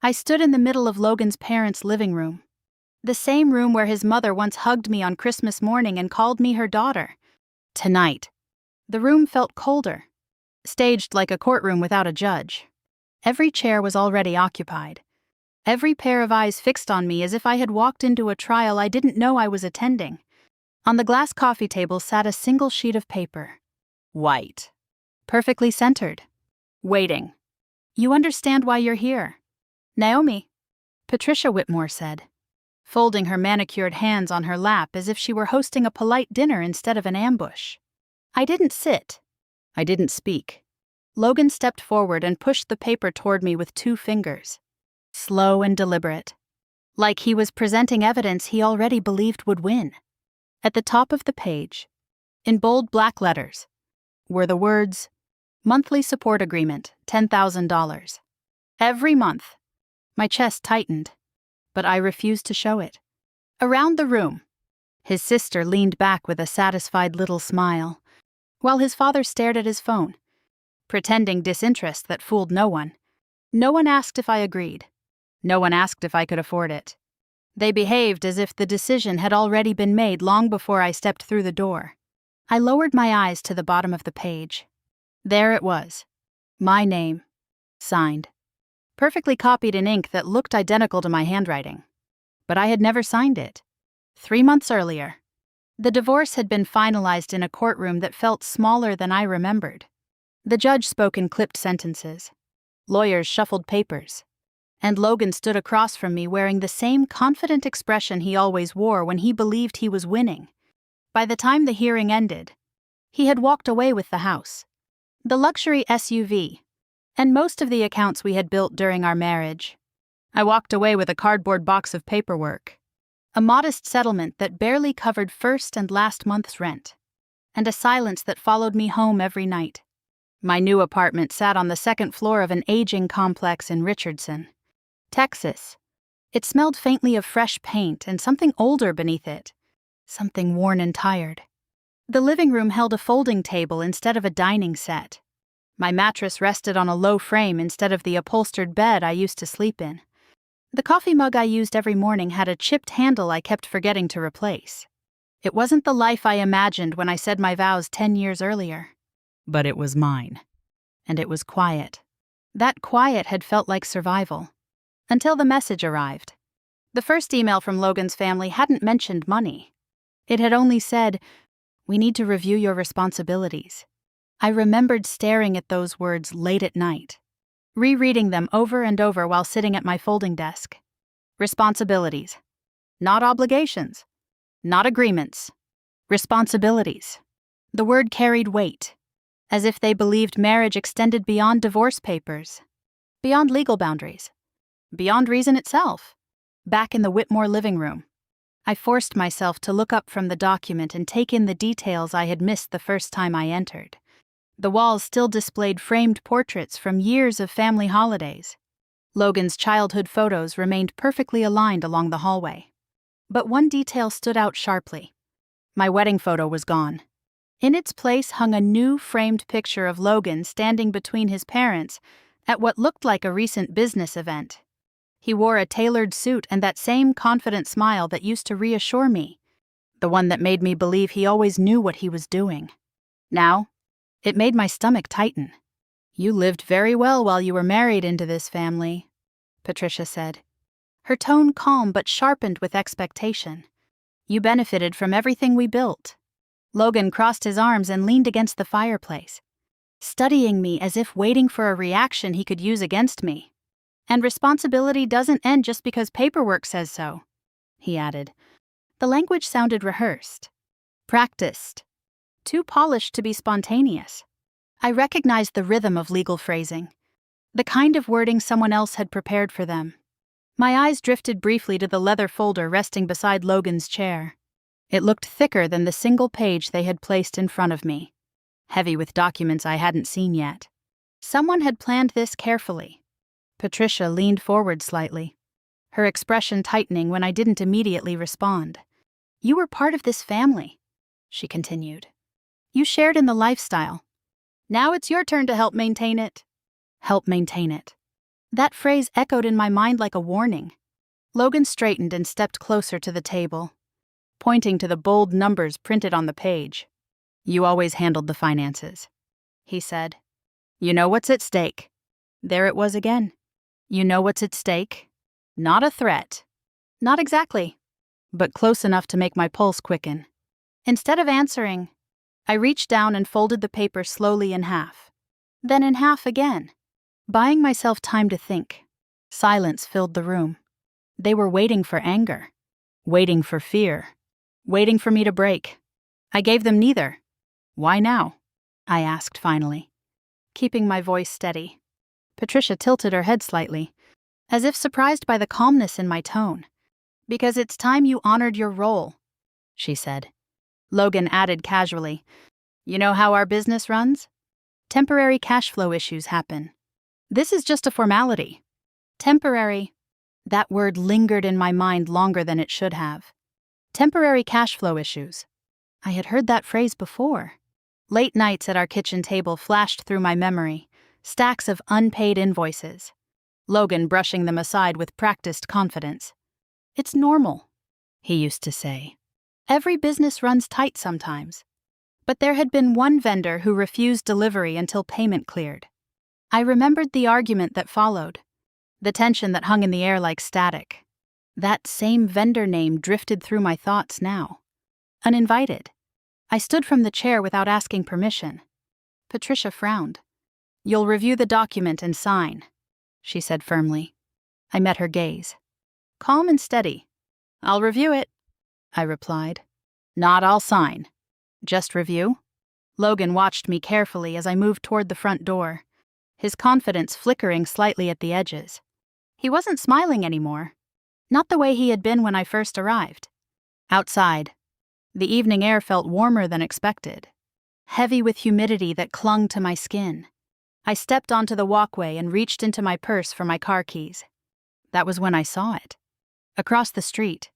I stood in the middle of Logan's parents' living room. The same room where his mother once hugged me on Christmas morning and called me her daughter. Tonight, the room felt colder, staged like a courtroom without a judge. Every chair was already occupied. Every pair of eyes fixed on me as if I had walked into a trial I didn't know I was attending. On the glass coffee table sat a single sheet of paper. White. Perfectly centered. Waiting. You understand why you're here. Naomi, Patricia Whitmore said, folding her manicured hands on her lap as if she were hosting a polite dinner instead of an ambush. I didn't sit. I didn't speak. Logan stepped forward and pushed the paper toward me with 2 fingers. Slow and deliberate. Like he was presenting evidence he already believed would win. At the top of the page, in bold black letters, were the words, "Monthly support agreement, $10,000. Every month." My chest tightened, but I refused to show it. Around the room, his sister leaned back with a satisfied little smile, while his father stared at his phone, pretending disinterest that fooled no one. No one asked if I agreed. No one asked if I could afford it. They behaved as if the decision had already been made long before I stepped through the door. I lowered my eyes to the bottom of the page. There it was. My name. Signed. Perfectly copied in ink that looked identical to my handwriting. But I had never signed it. 3 months earlier. The divorce had been finalized in a courtroom that felt smaller than I remembered. The judge spoke in clipped sentences. Lawyers shuffled papers. And Logan stood across from me wearing the same confident expression he always wore when he believed he was winning. By the time the hearing ended, he had walked away with the house, the luxury SUV, and most of the accounts we had built during our marriage. I walked away with a cardboard box of paperwork, a modest settlement that barely covered first and last month's rent, and a silence that followed me home every night. My new apartment sat on the 2nd floor of an aging complex in Richardson, Texas. It smelled faintly of fresh paint and something older beneath it, something worn and tired. The living room held a folding table instead of a dining set. My mattress rested on a low frame instead of the upholstered bed I used to sleep in. The coffee mug I used every morning had a chipped handle I kept forgetting to replace. It wasn't the life I imagined when I said my vows 10 years earlier. But it was mine. And it was quiet. That quiet had felt like survival. Until the message arrived. The first email from Logan's family hadn't mentioned money. It had only said, "We need to review your responsibilities." I remembered staring at those words late at night, rereading them over and over while sitting at my folding desk. Responsibilities. Not obligations. Not agreements. Responsibilities. The word carried weight, as if they believed marriage extended beyond divorce papers, beyond legal boundaries, beyond reason itself. Back in the Whitmore living room, I forced myself to look up from the document and take in the details I had missed the first time I entered. The walls still displayed framed portraits from years of family holidays. Logan's childhood photos remained perfectly aligned along the hallway. But one detail stood out sharply. My wedding photo was gone. In its place hung a new framed picture of Logan standing between his parents at what looked like a recent business event. He wore a tailored suit and that same confident smile that used to reassure me, the one that made me believe he always knew what he was doing. Now, it made my stomach tighten. "You lived very well while you were married into this family," Patricia said, her tone calm but sharpened with expectation. "You benefited from everything we built." Logan crossed his arms and leaned against the fireplace, studying me as if waiting for a reaction he could use against me. "And responsibility doesn't end just because paperwork says so," he added. The language sounded rehearsed, practiced, too polished to be spontaneous. I recognized the rhythm of legal phrasing, the kind of wording someone else had prepared for them. My eyes drifted briefly to the leather folder resting beside Logan's chair. It looked thicker than the single page they had placed in front of me, heavy with documents I hadn't seen yet. Someone had planned this carefully. Patricia leaned forward slightly, her expression tightening when I didn't immediately respond. "You were part of this family," she continued. "You shared in the lifestyle. Now it's your turn to help maintain it." Help maintain it. That phrase echoed in my mind like a warning. Logan straightened and stepped closer to the table, pointing to the bold numbers printed on the page. "You always handled the finances," he said. "You know what's at stake." There it was again. "You know what's at stake?" Not a threat. Not exactly, but close enough to make my pulse quicken. Instead of answering, I reached down and folded the paper slowly in half, then in half again, buying myself time to think. Silence filled the room. They were waiting for anger, waiting for fear, waiting for me to break. I gave them neither. "Why now?" I asked finally, keeping my voice steady. Patricia tilted her head slightly, as if surprised by the calmness in my tone. "Because it's time you honored your role," she said. Logan added casually, "You know how our business runs? Temporary cash flow issues happen. This is just a formality." Temporary. That word lingered in my mind longer than it should have. Temporary cash flow issues. I had heard that phrase before. Late nights at our kitchen table flashed through my memory, stacks of unpaid invoices. Logan brushing them aside with practiced confidence. "It's normal," he used to say. "Every business runs tight sometimes." But there had been one vendor who refused delivery until payment cleared. I remembered the argument that followed, the tension that hung in the air like static. That same vendor name drifted through my thoughts now. Uninvited. I stood from the chair without asking permission. Patricia frowned. "You'll review the document and sign," she said firmly. I met her gaze. Calm and steady. "I'll review it," I replied. "Not I'll sign. Just review?" Logan watched me carefully as I moved toward the front door, his confidence flickering slightly at the edges. He wasn't smiling anymore. Not the way he had been when I first arrived. Outside, the evening air felt warmer than expected, heavy with humidity that clung to my skin. I stepped onto the walkway and reached into my purse for my car keys. That was when I saw it. Across the street,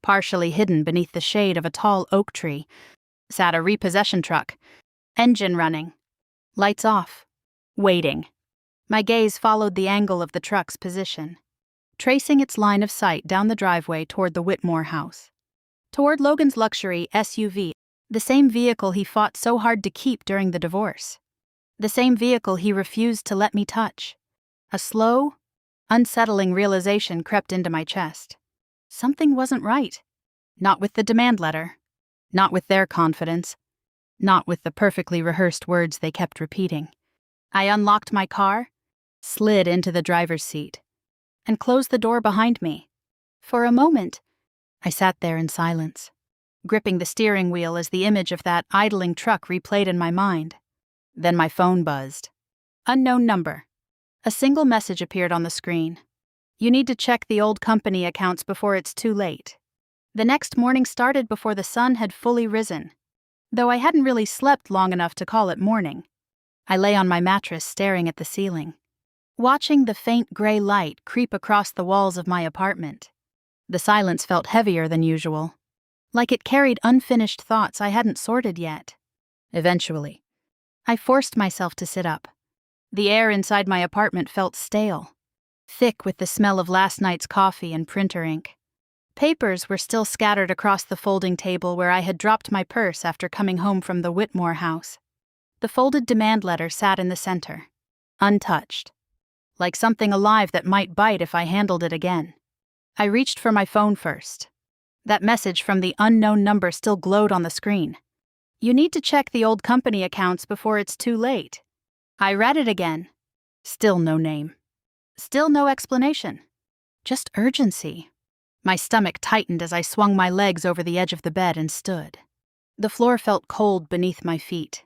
partially hidden beneath the shade of a tall oak tree, sat a repossession truck, engine running, lights off, waiting. My gaze followed the angle of the truck's position, tracing its line of sight down the driveway toward the Whitmore house. Toward Logan's luxury SUV, the same vehicle he fought so hard to keep during the divorce. The same vehicle he refused to let me touch. A slow, unsettling realization crept into my chest. Something wasn't right. Not with the demand letter. Not with their confidence. Not with the perfectly rehearsed words they kept repeating. I unlocked my car, slid into the driver's seat, and closed the door behind me. For a moment, I sat there in silence, gripping the steering wheel as the image of that idling truck replayed in my mind. Then my phone buzzed. Unknown number. A single message appeared on the screen. "You need to check the old company accounts before it's too late." The next morning started before the sun had fully risen, though I hadn't really slept long enough to call it morning. I lay on my mattress staring at the ceiling, watching the faint gray light creep across the walls of my apartment. The silence felt heavier than usual, like it carried unfinished thoughts I hadn't sorted yet. Eventually, I forced myself to sit up. The air inside my apartment felt stale, thick with the smell of last night's coffee and printer ink. Papers were still scattered across the folding table where I had dropped my purse after coming home from the Whitmore house. The folded demand letter sat in the center, untouched, like something alive that might bite if I handled it again. I reached for my phone first. That message from the unknown number still glowed on the screen. "You need to check the old company accounts before it's too late." I read it again. Still no name. Still no explanation. Just urgency. My stomach tightened as I swung my legs over the edge of the bed and stood. The floor felt cold beneath my feet.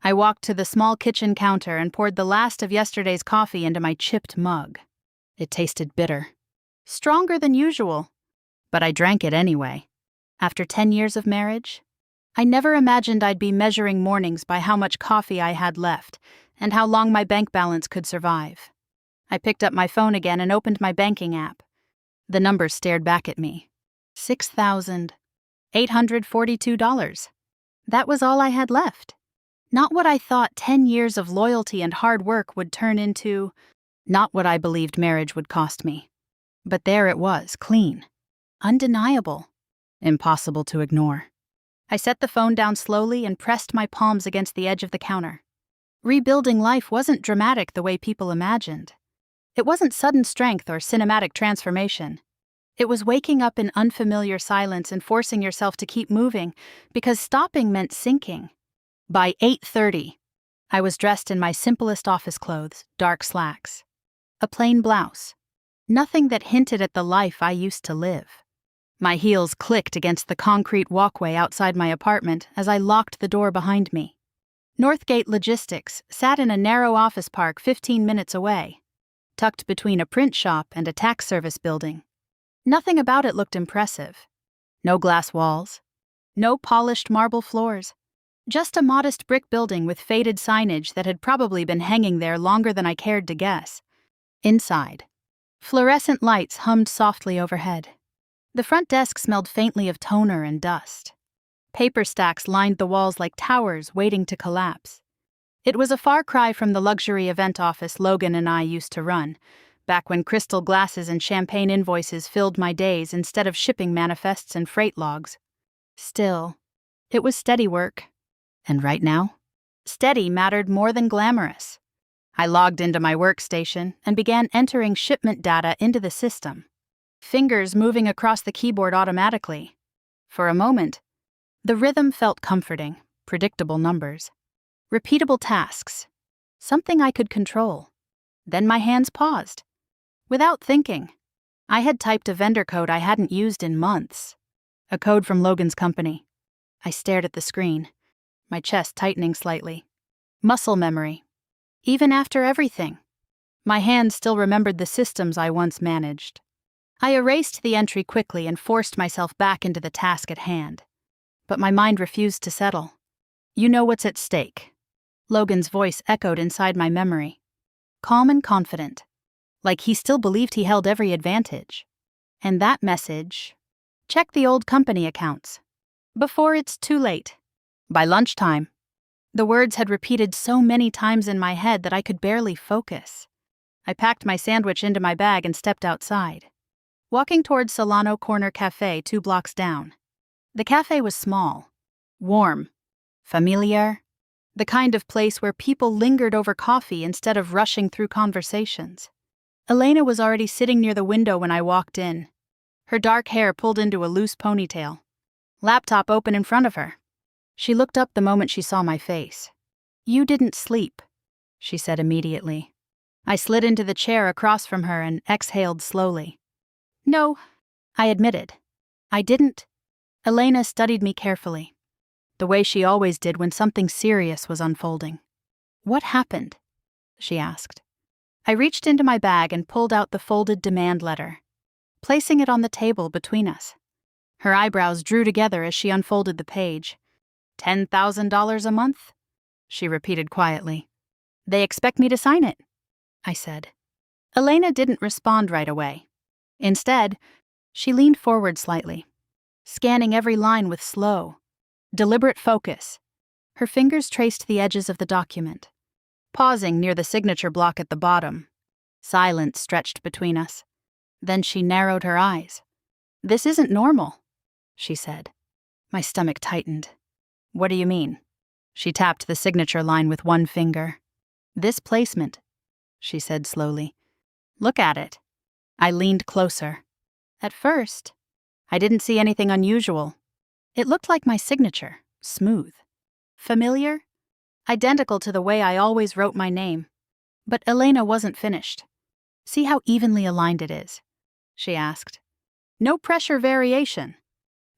I walked to the small kitchen counter and poured the last of yesterday's coffee into my chipped mug. It tasted bitter. Stronger than usual. But I drank it anyway. After 10 years of marriage, I never imagined I'd be measuring mornings by how much coffee I had left and how long my bank balance could survive. I picked up my phone again and opened my banking app. The numbers stared back at me. $6,842. That was all I had left. Not what I thought 10 years of loyalty and hard work would turn into. Not what I believed marriage would cost me. But there it was, clean. Undeniable. Impossible to ignore. I set the phone down slowly and pressed my palms against the edge of the counter. Rebuilding life wasn't dramatic the way people imagined. It wasn't sudden strength or cinematic transformation. It was waking up in unfamiliar silence and forcing yourself to keep moving, because stopping meant sinking. By 8:30, I was dressed in my simplest office clothes, dark slacks. A plain blouse. Nothing that hinted at the life I used to live. My heels clicked against the concrete walkway outside my apartment as I locked the door behind me. Northgate Logistics sat in a narrow office park 15 minutes away, tucked between a print shop and a tax service building. Nothing about it looked impressive. No glass walls. No polished marble floors. Just a modest brick building with faded signage that had probably been hanging there longer than I cared to guess. Inside, fluorescent lights hummed softly overhead. The front desk smelled faintly of toner and dust. Paper stacks lined the walls like towers waiting to collapse. It was a far cry from the luxury event office Logan and I used to run, back when crystal glasses and champagne invoices filled my days instead of shipping manifests and freight logs. Still, it was steady work. And right now, steady mattered more than glamorous. I logged into my workstation and began entering shipment data into the system, fingers moving across the keyboard automatically. For a moment, the rhythm felt comforting, predictable numbers, repeatable tasks, something I could control. Then my hands paused. Without thinking, I had typed a vendor code I hadn't used in months, a code from Logan's company. I stared at the screen, my chest tightening slightly. Muscle memory. Even after everything, my hands still remembered the systems I once managed. I erased the entry quickly and forced myself back into the task at hand. But my mind refused to settle. You know what's at stake. Logan's voice echoed inside my memory. Calm and confident, like he still believed he held every advantage. And that message: check the old company accounts. Before it's too late. By lunchtime. The words had repeated so many times in my head that I could barely focus. I packed my sandwich into my bag and stepped outside, walking towards Solano Corner Cafe 2 blocks down. The cafe was small, warm, familiar, the kind of place where people lingered over coffee instead of rushing through conversations. Elena was already sitting near the window when I walked in, her dark hair pulled into a loose ponytail, laptop open in front of her. She looked up the moment she saw my face. "You didn't sleep," she said immediately. I slid into the chair across from her and exhaled slowly. "No," I admitted. "I didn't." Elena studied me carefully, the way she always did when something serious was unfolding. "What happened?" she asked. I reached into my bag and pulled out the folded demand letter, placing it on the table between us. Her eyebrows drew together as she unfolded the page. $10,000 a month? She repeated quietly. "They expect me to sign it," I said. Elena didn't respond right away. Instead, she leaned forward slightly, scanning every line with slow, deliberate focus. Her fingers traced the edges of the document, pausing near the signature block at the bottom. Silence stretched between us. Then she narrowed her eyes. "This isn't normal," she said. My stomach tightened. "What do you mean?" She tapped the signature line with one finger. "This placement," she said slowly. "Look at it." I leaned closer. At first, I didn't see anything unusual. It looked like my signature, smooth, familiar, identical to the way I always wrote my name. But Elena wasn't finished. "See how evenly aligned it is?" she asked. "No pressure variation.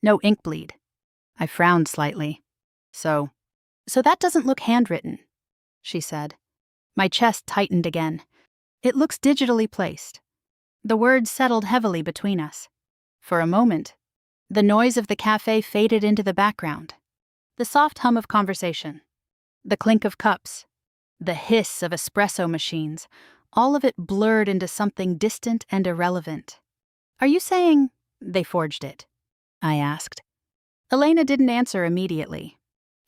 No ink bleed." I frowned slightly. So that doesn't look handwritten," she said. My chest tightened again. "It looks digitally placed." The words settled heavily between us. For a moment, the noise of the cafe faded into the background. The soft hum of conversation, the clink of cups, the hiss of espresso machines, all of it blurred into something distant and irrelevant. "Are you saying they forged it?" I asked. Elena didn't answer immediately.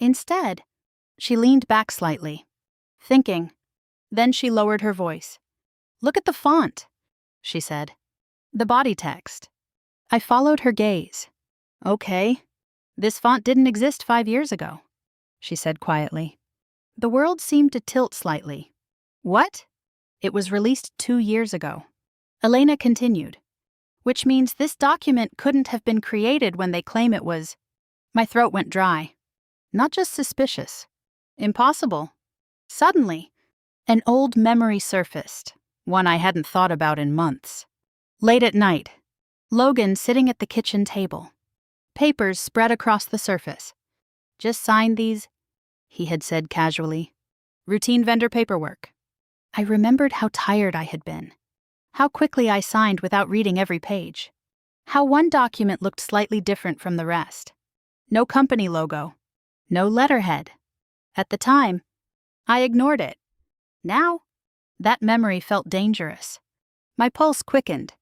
Instead, she leaned back slightly, thinking. Then she lowered her voice. Look at the font, she said. The body text. I followed her gaze. Okay. This font didn't exist 5 years ago, she said quietly. The world seemed to tilt slightly. What? It was released 2 years ago. Elena continued. Which means this document couldn't have been created when they claim it was. My throat went dry. Not just suspicious. Impossible. Suddenly, an old memory surfaced, one I hadn't thought about in months. Late at night, Logan sitting at the kitchen table. Papers spread across the surface. Just sign these, he had said casually. Routine vendor paperwork. I remembered how tired I had been. How quickly I signed without reading every page. How one document looked slightly different from the rest. No company logo. No letterhead. At the time, I ignored it. Now, that memory felt dangerous. My pulse quickened.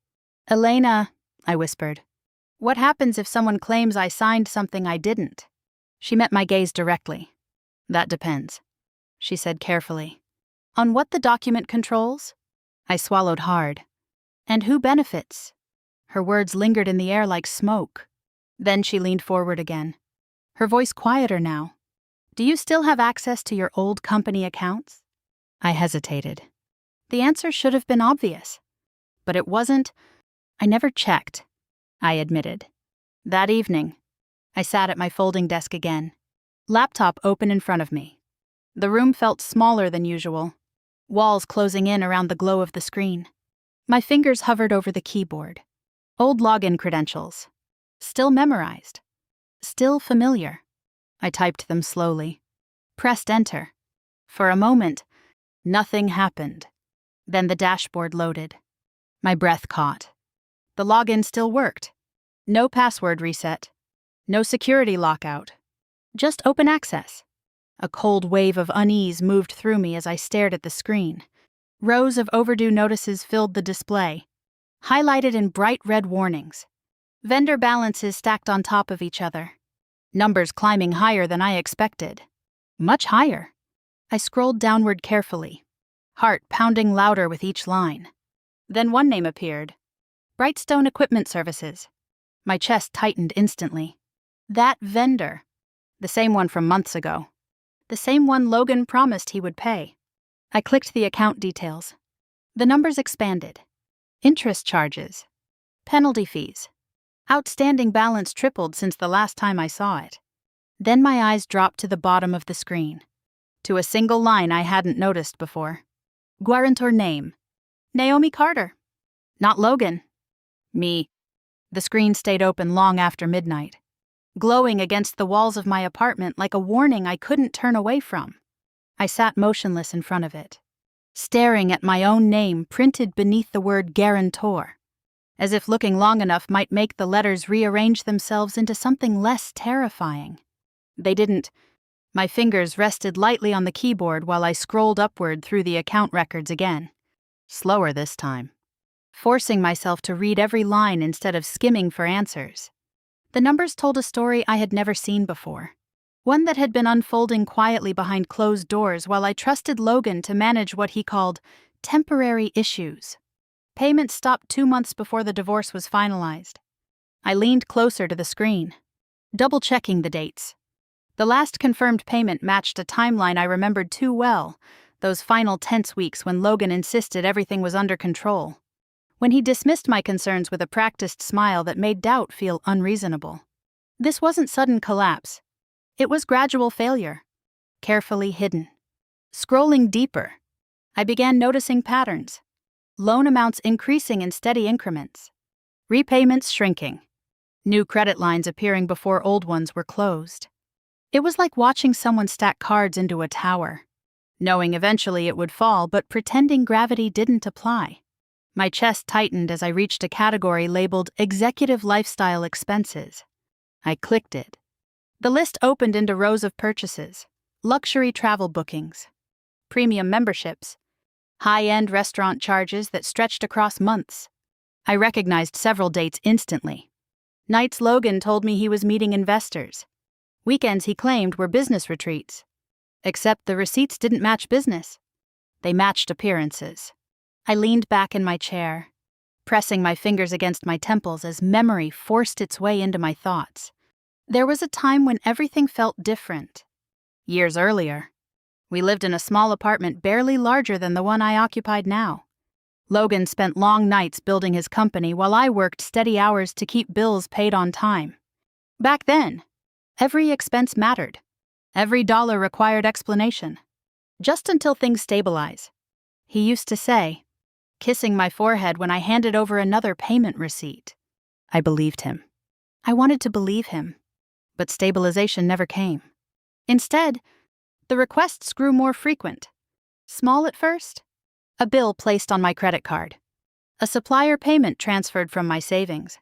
Elena, I whispered. What happens if someone claims I signed something I didn't? She met my gaze directly. That depends, she said carefully. On what the document controls? I swallowed hard. And who benefits? Her words lingered in the air like smoke. Then she leaned forward again. Her voice quieter now. Do you still have access to your old company accounts? I hesitated. The answer should have been obvious. But it wasn't. I never checked, I admitted. That evening, I sat at my folding desk again. Laptop open in front of me. The room felt smaller than usual. Walls closing in around the glow of the screen. My fingers hovered over the keyboard. Old login credentials. Still memorized. Still familiar. I typed them slowly. Pressed enter. For a moment, nothing happened. Then the dashboard loaded. My breath caught. The login still worked. No password reset. No security lockout. Just open access. A cold wave of unease moved through me as I stared at the screen. Rows of overdue notices filled the display, highlighted in bright red warnings. Vendor balances stacked on top of each other. Numbers climbing higher than I expected. Much higher. I scrolled downward carefully, heart pounding louder with each line. Then one name appeared. Brightstone Equipment Services. My chest tightened instantly. That vendor. The same one from months ago. The same one Logan promised he would pay. I clicked the account details. The numbers expanded. Interest charges. Penalty fees. Outstanding balance tripled since the last time I saw it. Then my eyes dropped to the bottom of the screen. To a single line I hadn't noticed before. Guarantor name. Naomi Carter. Not Logan. Me. The screen stayed open long after midnight, glowing against the walls of my apartment like a warning I couldn't turn away from. I sat motionless in front of it, staring at my own name printed beneath the word guarantor, as if looking long enough might make the letters rearrange themselves into something less terrifying. They didn't. My fingers rested lightly on the keyboard while I scrolled upward through the account records again. Slower this time, forcing myself to read every line instead of skimming for answers. The numbers told a story I had never seen before, one that had been unfolding quietly behind closed doors while I trusted Logan to manage what he called temporary issues. Payments stopped 2 months before the divorce was finalized. I leaned closer to the screen, double-checking the dates. The last confirmed payment matched a timeline I remembered too well, those final tense weeks when Logan insisted everything was under control, when he dismissed my concerns with a practiced smile that made doubt feel unreasonable. This wasn't sudden collapse. It was gradual failure, carefully hidden. Scrolling deeper, I began noticing patterns. Loan amounts increasing in steady increments. Repayments shrinking. New credit lines appearing before old ones were closed. It was like watching someone stack cards into a tower, knowing eventually it would fall but pretending gravity didn't apply. My chest tightened as I reached a category labeled Executive Lifestyle Expenses. I clicked it. The list opened into rows of purchases, luxury travel bookings, premium memberships, high-end restaurant charges that stretched across months. I recognized several dates instantly. Nights Logan told me he was meeting investors. Weekends he claimed were business retreats. Except the receipts didn't match business. They matched appearances. I leaned back in my chair, pressing my fingers against my temples as memory forced its way into my thoughts. There was a time when everything felt different. Years earlier, we lived in a small apartment barely larger than the one I occupied now. Logan spent long nights building his company while I worked steady hours to keep bills paid on time. Back then, every expense mattered. Every dollar required explanation. Just until things stabilize, he used to say, kissing my forehead when I handed over another payment receipt. I believed him. I wanted to believe him, but stabilization never came. Instead, the requests grew more frequent. Small at first, a bill placed on my credit card, a supplier payment transferred from my savings,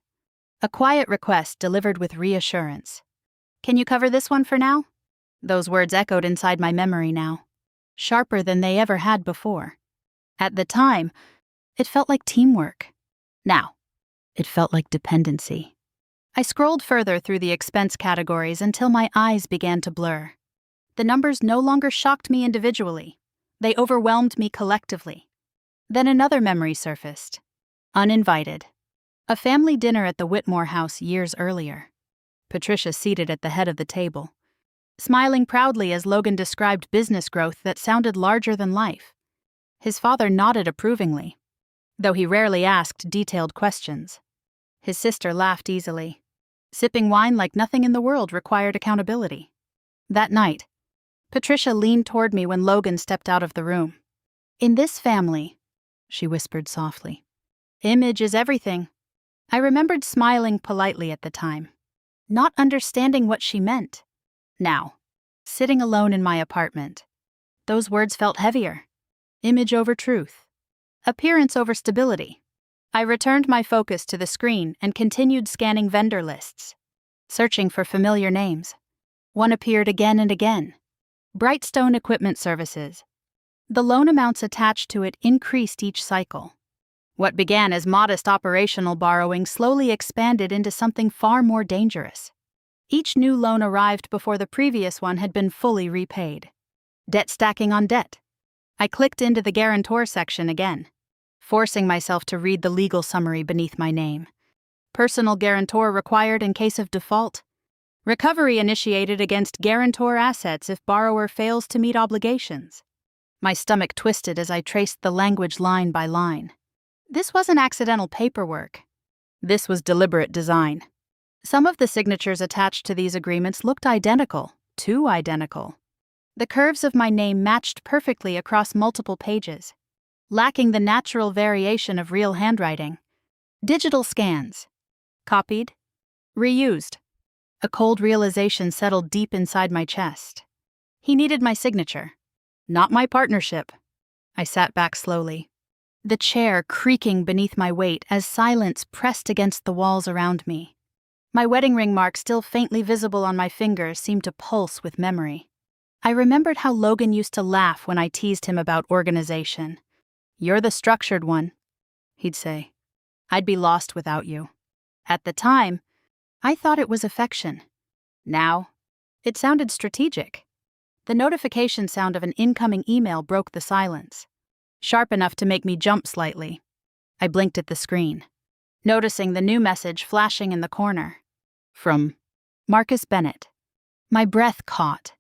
a quiet request delivered with reassurance. Can you cover this one for now? Those words echoed inside my memory now, sharper than they ever had before. At the time, it felt like teamwork. Now, it felt like dependency. I scrolled further through the expense categories until my eyes began to blur. The numbers no longer shocked me individually. They overwhelmed me collectively. Then another memory surfaced. Uninvited. A family dinner at the Whitmore house years earlier. Patricia seated at the head of the table, smiling proudly as Logan described business growth that sounded larger than life. His father nodded approvingly, though he rarely asked detailed questions. His sister laughed easily, sipping wine like nothing in the world required accountability. That night, Patricia leaned toward me when Logan stepped out of the room. In this family, she whispered softly, image is everything. I remembered smiling politely at the time, not understanding what she meant. Now, sitting alone in my apartment, those words felt heavier. Image over truth. Appearance over stability. I returned my focus to the screen and continued scanning vendor lists, searching for familiar names. One appeared again and again. Brightstone Equipment Services. The loan amounts attached to it increased each cycle. What began as modest operational borrowing slowly expanded into something far more dangerous. Each new loan arrived before the previous one had been fully repaid. Debt stacking on debt. I clicked into the guarantor section again, forcing myself to read the legal summary beneath my name. Personal guarantor required in case of default. Recovery initiated against guarantor assets if borrower fails to meet obligations. My stomach twisted as I traced the language line by line. This wasn't accidental paperwork. This was deliberate design. Some of the signatures attached to these agreements looked identical, too identical. The curves of my name matched perfectly across multiple pages, lacking the natural variation of real handwriting. Digital scans. Copied. Reused. A cold realization settled deep inside my chest. He needed my signature, not my partnership. I sat back slowly, the chair creaking beneath my weight as silence pressed against the walls around me. My wedding ring mark, still faintly visible on my fingers, seemed to pulse with memory. I remembered how Logan used to laugh when I teased him about organization. "You're the structured one," he'd say. "I'd be lost without you." At the time, I thought it was affection. Now, it sounded strategic. The notification sound of an incoming email broke the silence, sharp enough to make me jump slightly. I blinked at the screen, noticing the new message flashing in the corner. From Marcus Bennett. My breath caught.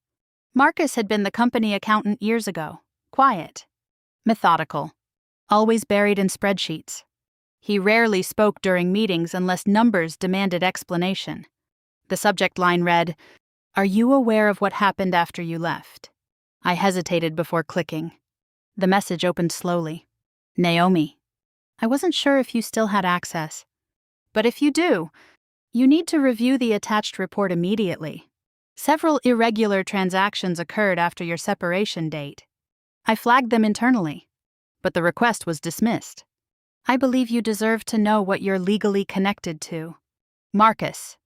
Marcus had been the company accountant years ago, quiet, methodical, always buried in spreadsheets. He rarely spoke during meetings unless numbers demanded explanation. The subject line read, "Are you aware of what happened after you left?" I hesitated before clicking. The message opened slowly. "Naomi, I wasn't sure if you still had access, but if you do, you need to review the attached report immediately. Several irregular transactions occurred after your separation date. I flagged them internally, but the request was dismissed. I believe you deserve to know what you're legally connected to. Marcus."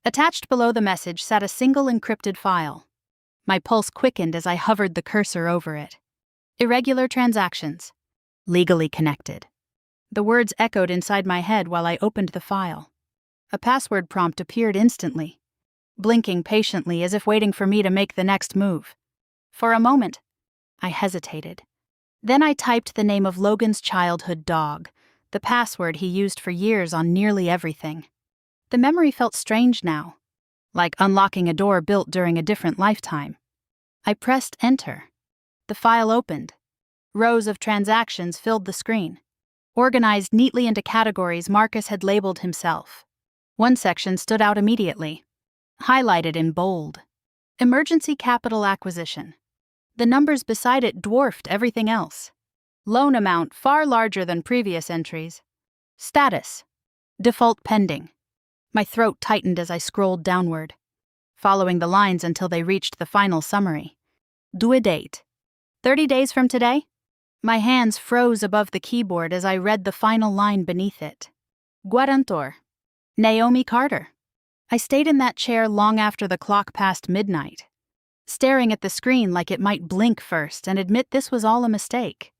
Attached below the message sat a single encrypted file. My pulse quickened as I hovered the cursor over it. Irregular transactions. Legally connected. The words echoed inside my head while I opened the file. A password prompt appeared instantly, blinking patiently as if waiting for me to make the next move. For a moment, I hesitated. Then I typed the name of Logan's childhood dog, the password he used for years on nearly everything. The memory felt strange now, like unlocking a door built during a different lifetime. I pressed enter. The file opened. Rows of transactions filled the screen. Organized neatly into categories Marcus had labeled himself. One section stood out immediately, highlighted in bold. Emergency capital acquisition. The numbers beside it dwarfed everything else. Loan amount far larger than previous entries. Status. Default pending. My throat tightened as I scrolled downward, following the lines until they reached the final summary. Due date. 30 days from today? My hands froze above the keyboard as I read the final line beneath it. Guarantor. Naomi Carter. I stayed in that chair long after the clock passed midnight, staring at the screen like it might blink first and admit this was all a mistake.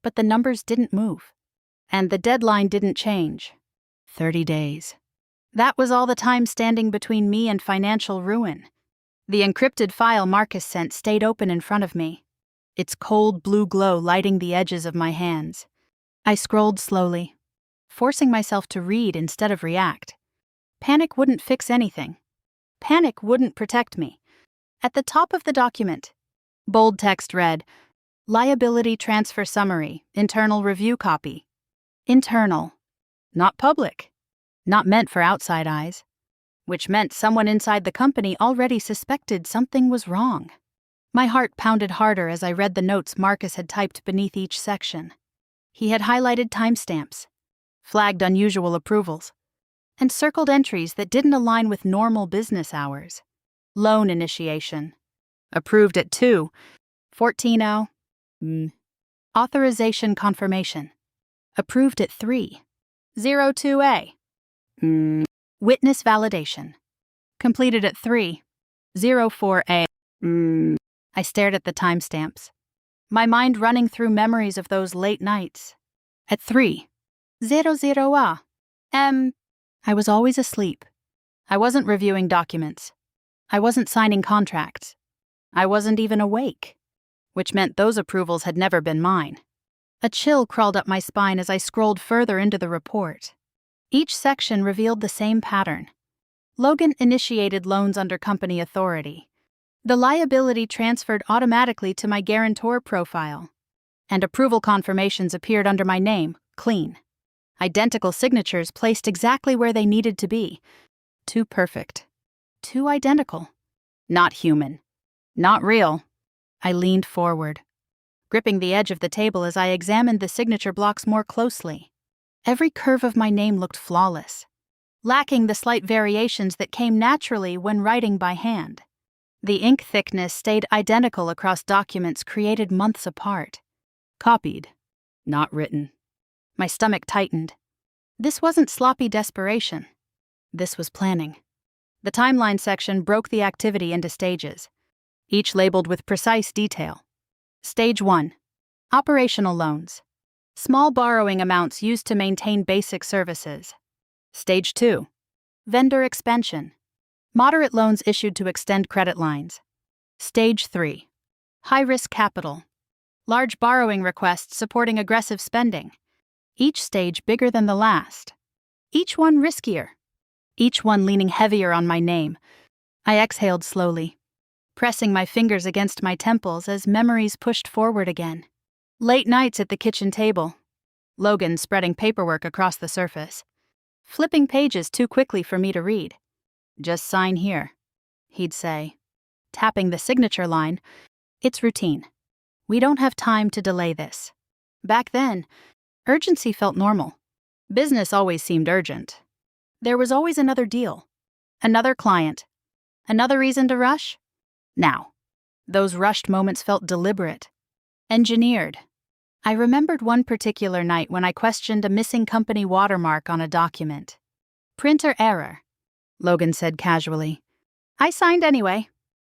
But the numbers didn't move. And the deadline didn't change. 30 days. That was all the time standing between me and financial ruin. The encrypted file Marcus sent stayed open in front of me, its cold blue glow lighting the edges of my hands. I scrolled slowly, forcing myself to read instead of react. Panic wouldn't fix anything. Panic wouldn't protect me. At the top of the document, bold text read, Liability Transfer Summary, Internal Review Copy. Internal. Not public. Not meant for outside eyes. Which meant someone inside the company already suspected something was wrong. My heart pounded harder as I read the notes Marcus had typed beneath each section. He had highlighted timestamps, flagged unusual approvals, and circled entries that didn't align with normal business hours. Loan initiation. Approved at 2. 14:00. Authorization confirmation. Approved at 3. 02A. Witness validation. Completed at 3. 04A. I stared at the timestamps, my mind running through memories of those late nights. At 3. 00A. I was always asleep. I wasn't reviewing documents. I wasn't signing contracts. I wasn't even awake, which meant those approvals had never been mine. A chill crawled up my spine as I scrolled further into the report. Each section revealed the same pattern. Logan initiated loans under company authority. The liability transferred automatically to my guarantor profile, and approval confirmations appeared under my name, clean. Identical signatures placed exactly where they needed to be. Too perfect. Too identical. Not human. Not real. I leaned forward, gripping the edge of the table as I examined the signature blocks more closely. Every curve of my name looked flawless, lacking the slight variations that came naturally when writing by hand. The ink thickness stayed identical across documents created months apart. Copied, not written. My stomach tightened. This wasn't sloppy desperation. This was planning. The timeline section broke the activity into stages, each labeled with precise detail. Stage 1. Operational loans. Small borrowing amounts used to maintain basic services. Stage 2. Vendor expansion. Moderate loans issued to extend credit lines. Stage 3. High-risk capital. Large borrowing requests supporting aggressive spending. Each stage bigger than the last. Each one riskier. Each one leaning heavier on my name. I exhaled slowly, pressing my fingers against my temples as memories pushed forward again. Late nights at the kitchen table. Logan spreading paperwork across the surface, flipping pages too quickly for me to read. Just sign here, he'd say, tapping the signature line. It's routine. We don't have time to delay this. Back then, urgency felt normal. Business always seemed urgent. There was always another deal, another client, another reason to rush. Now, those rushed moments felt deliberate, engineered. I remembered one particular night when I questioned a missing company watermark on a document. Printer error, Logan said casually. I signed anyway.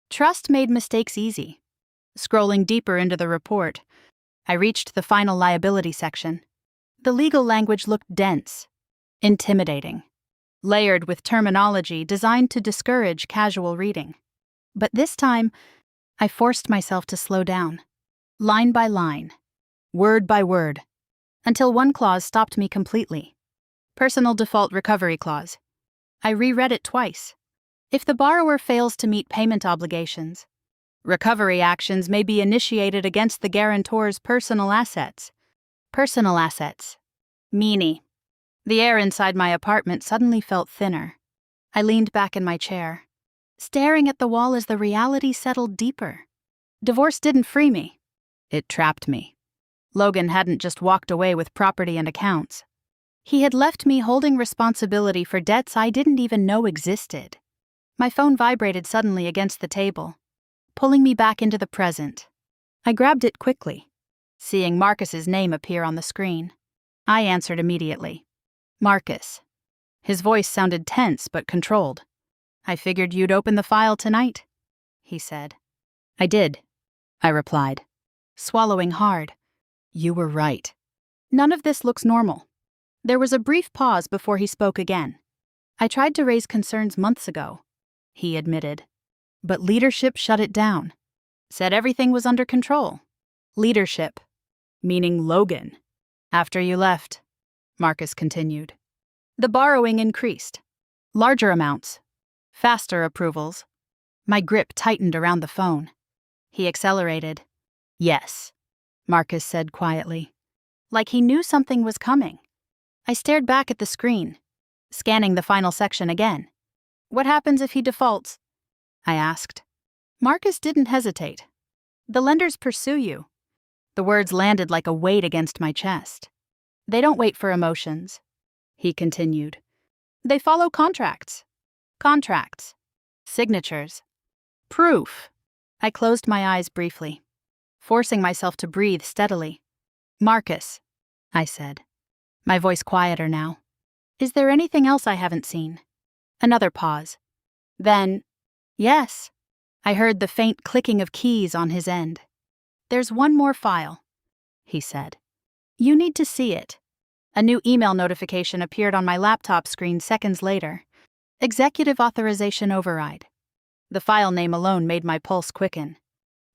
Trust made mistakes easy. Scrolling deeper into the report, I reached the final liability section. The legal language looked dense, intimidating, layered with terminology designed to discourage casual reading. But this time, I forced myself to slow down. Line by line, word by word, until one clause stopped me completely. Personal Default Recovery Clause. I reread it twice. If the borrower fails to meet payment obligations, recovery actions may be initiated against the guarantor's personal assets. Personal assets. Meanie. The air inside my apartment suddenly felt thinner. I leaned back in my chair, staring at the wall as the reality settled deeper. Divorce didn't free me. It trapped me. Logan hadn't just walked away with property and accounts. He had left me holding responsibility for debts I didn't even know existed. My phone vibrated suddenly against the table, pulling me back into the present. I grabbed it quickly, seeing Marcus's name appear on the screen. I answered immediately. Marcus. His voice sounded tense but controlled. I figured you'd open the file tonight, he said. I did, I replied, swallowing hard. You were right. None of this looks normal. There was a brief pause before he spoke again. I tried to raise concerns months ago, he admitted. But leadership shut it down. Said everything was under control. Leadership, meaning Logan. After you left, Marcus continued. The borrowing increased. Larger amounts. Faster approvals. My grip tightened around the phone. He accelerated. Yes, Marcus said quietly, like he knew something was coming. I stared back at the screen, scanning the final section again. What happens if he defaults? I asked. Marcus didn't hesitate. The lenders pursue you. The words landed like a weight against my chest. They don't wait for emotions, he continued. They follow contracts. Contracts. Signatures. Proof. I closed my eyes briefly, forcing myself to breathe steadily. Marcus, I said, my voice quieter now. Is there anything else I haven't seen? Another pause. Then, yes. I heard the faint clicking of keys on his end. There's one more file, he said. You need to see it. A new email notification appeared on my laptop screen seconds later. Executive Authorization Override. The file name alone made my pulse quicken.